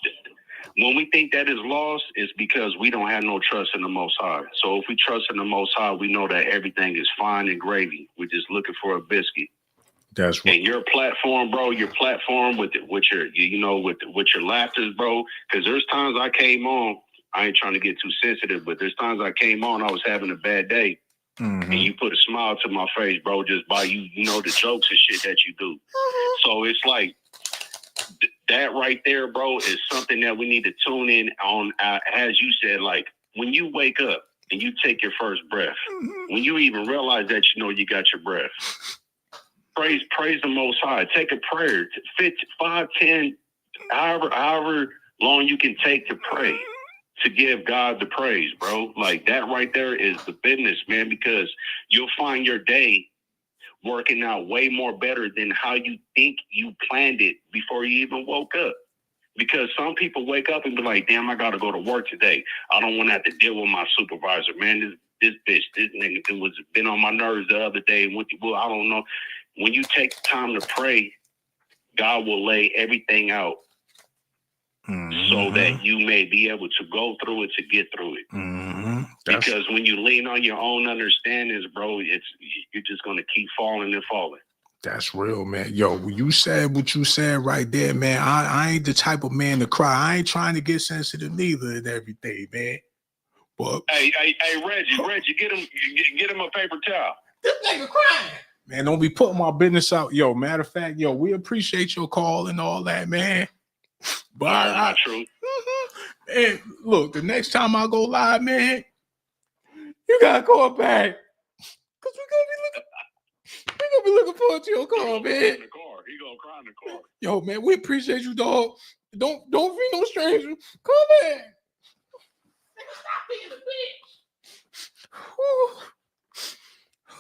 Speaker 8: when we think that is lost, it's because we don't have no trust in the Most High. So if we trust in the Most High, we know that everything is fine and gravy. We're just looking for a biscuit.
Speaker 1: That's right.
Speaker 8: And your platform, bro, your platform with your, you know, with your laughters, bro. Because there's times I came on, I ain't trying to get too sensitive, but there's times I came on, I was having a bad day, and you put a smile to my face, bro, just by you know, the jokes and shit that you do. So it's like that right there, bro, is something that we need to tune in on. As you said, like when you wake up and you take your first breath, when you even realize that you know you got your breath. Praise the Most High. Take a prayer, 5, 10, however long you can take to pray, to give God the praise, bro. Like that right there is the business, man, because you'll find your day working out way more better than how you think you planned it before you even woke up. Because some people wake up and be like, damn, I got to go to work today. I don't want to have to deal with my supervisor, man. This bitch, this nigga was been on my nerves the other day. I don't know. When you take the time to pray, God will lay everything out so that you may be able to go through it, to get through it. Because when you lean on your own understandings, bro, you're just going to keep falling and falling.
Speaker 1: That's real, man. Yo, when you said what you said right there, man, I ain't the type of man to cry. I ain't trying to get sensitive neither and everything, man. But
Speaker 8: hey, Reggie, get him a paper towel.
Speaker 1: This nigga crying. Man, don't be putting my business out. Yo, matter of fact, yo, we appreciate your call and all that, man. But
Speaker 8: not true.
Speaker 1: Man, look, the next time I go live, man, you gotta call back. Cause we're gonna be looking forward to your call, man.
Speaker 8: He gonna cry in the car.
Speaker 1: Yo, man, we appreciate you, dog. Don't be no stranger. Come back. Nigga, stop being a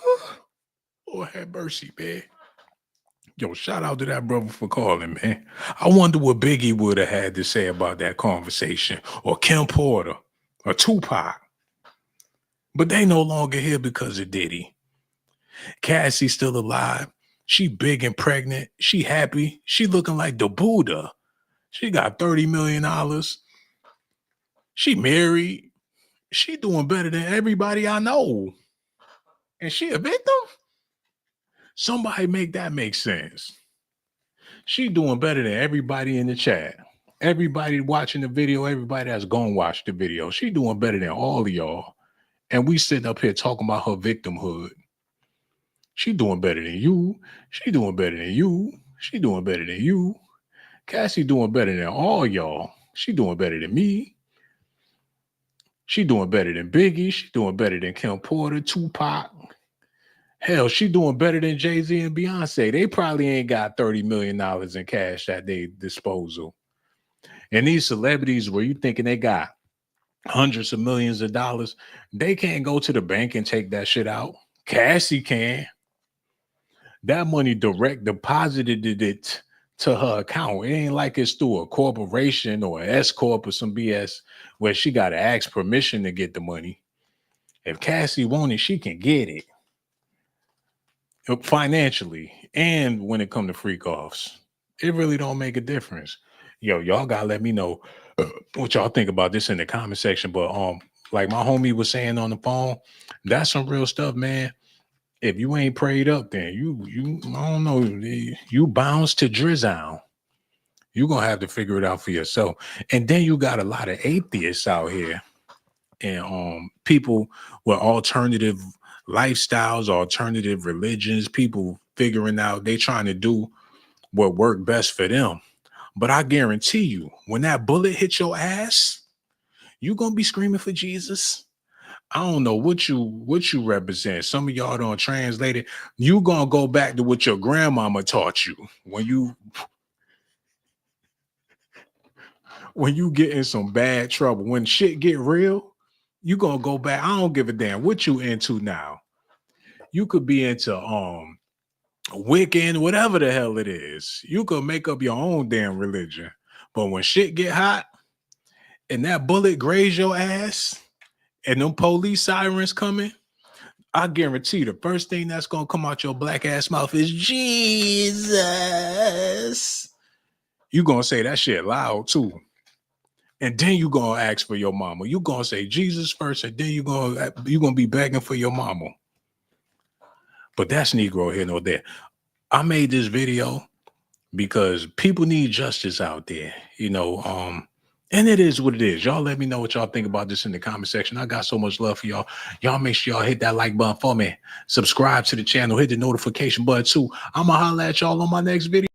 Speaker 1: bitch. Lord have mercy, man. Yo, shout out to that brother for calling, man. I wonder what Biggie would have had to say about that conversation, or Kim Porter, or Tupac. But they no longer here because of Diddy. Cassie's still alive. She big and pregnant. She happy. She looking like the Buddha. She got $30 million. She married. She doing better than everybody I know. And she a victim? Somebody make that make sense. She doing better than everybody in the chat. Everybody watching the video, everybody that's gonna watch the video. She doing better than all of y'all. And we sitting up here talking about her victimhood. She doing better than you. She doing better than you. She doing better than you. Cassie doing better than all y'all. She doing better than me. She doing better than Biggie. She doing better than Kim Porter, Tupac. Hell, she doing better than Jay-Z and Beyonce. They probably ain't got $30 million in cash at their disposal. And these celebrities where you thinking they got hundreds of millions of dollars, they can't go to the bank and take that shit out. Cassie can. That money direct deposited it to her account. It ain't like it's through a corporation or an S-Corp or some BS where she got to ask permission to get the money. If Cassie want it, she can get it. Financially, and when it come to freak offs, it really don't make a difference. Yo, y'all gotta let me know what y'all think about this in the comment section. But like my homie was saying on the phone, that's some real stuff, man. If you ain't prayed up, then you I don't know, you bounce to drizzle. You're gonna have to figure it out for yourself. And then you got a lot of atheists out here and people with alternative lifestyles, alternative religions, people figuring out they trying to do what worked best for them. But I guarantee you, when that bullet hit your ass, you gonna be screaming for Jesus. I don't know what you represent. Some of y'all don't translate it. You gonna go back to what your grandmama taught you when you get in some bad trouble. When shit get real, you gonna go back. I don't give a damn what you into now. You could be into Wiccan, whatever the hell it is. You could make up your own damn religion. But when shit get hot and that bullet grazed your ass and them police sirens coming, I guarantee the first thing that's gonna come out your black ass mouth is Jesus. You gonna say that shit loud too. And then you gonna ask for your mama. You gonna say Jesus first, and then you gonna be begging for your mama. But that's Negro here nor there. I made this video because people need justice out there, and it is what it is. Y'all let me know what y'all think about this in the comment section. I got so much love for y'all. Y'all make sure y'all hit that like button for me. Subscribe to the channel. Hit the notification button too. I'm going to holler at y'all on my next video.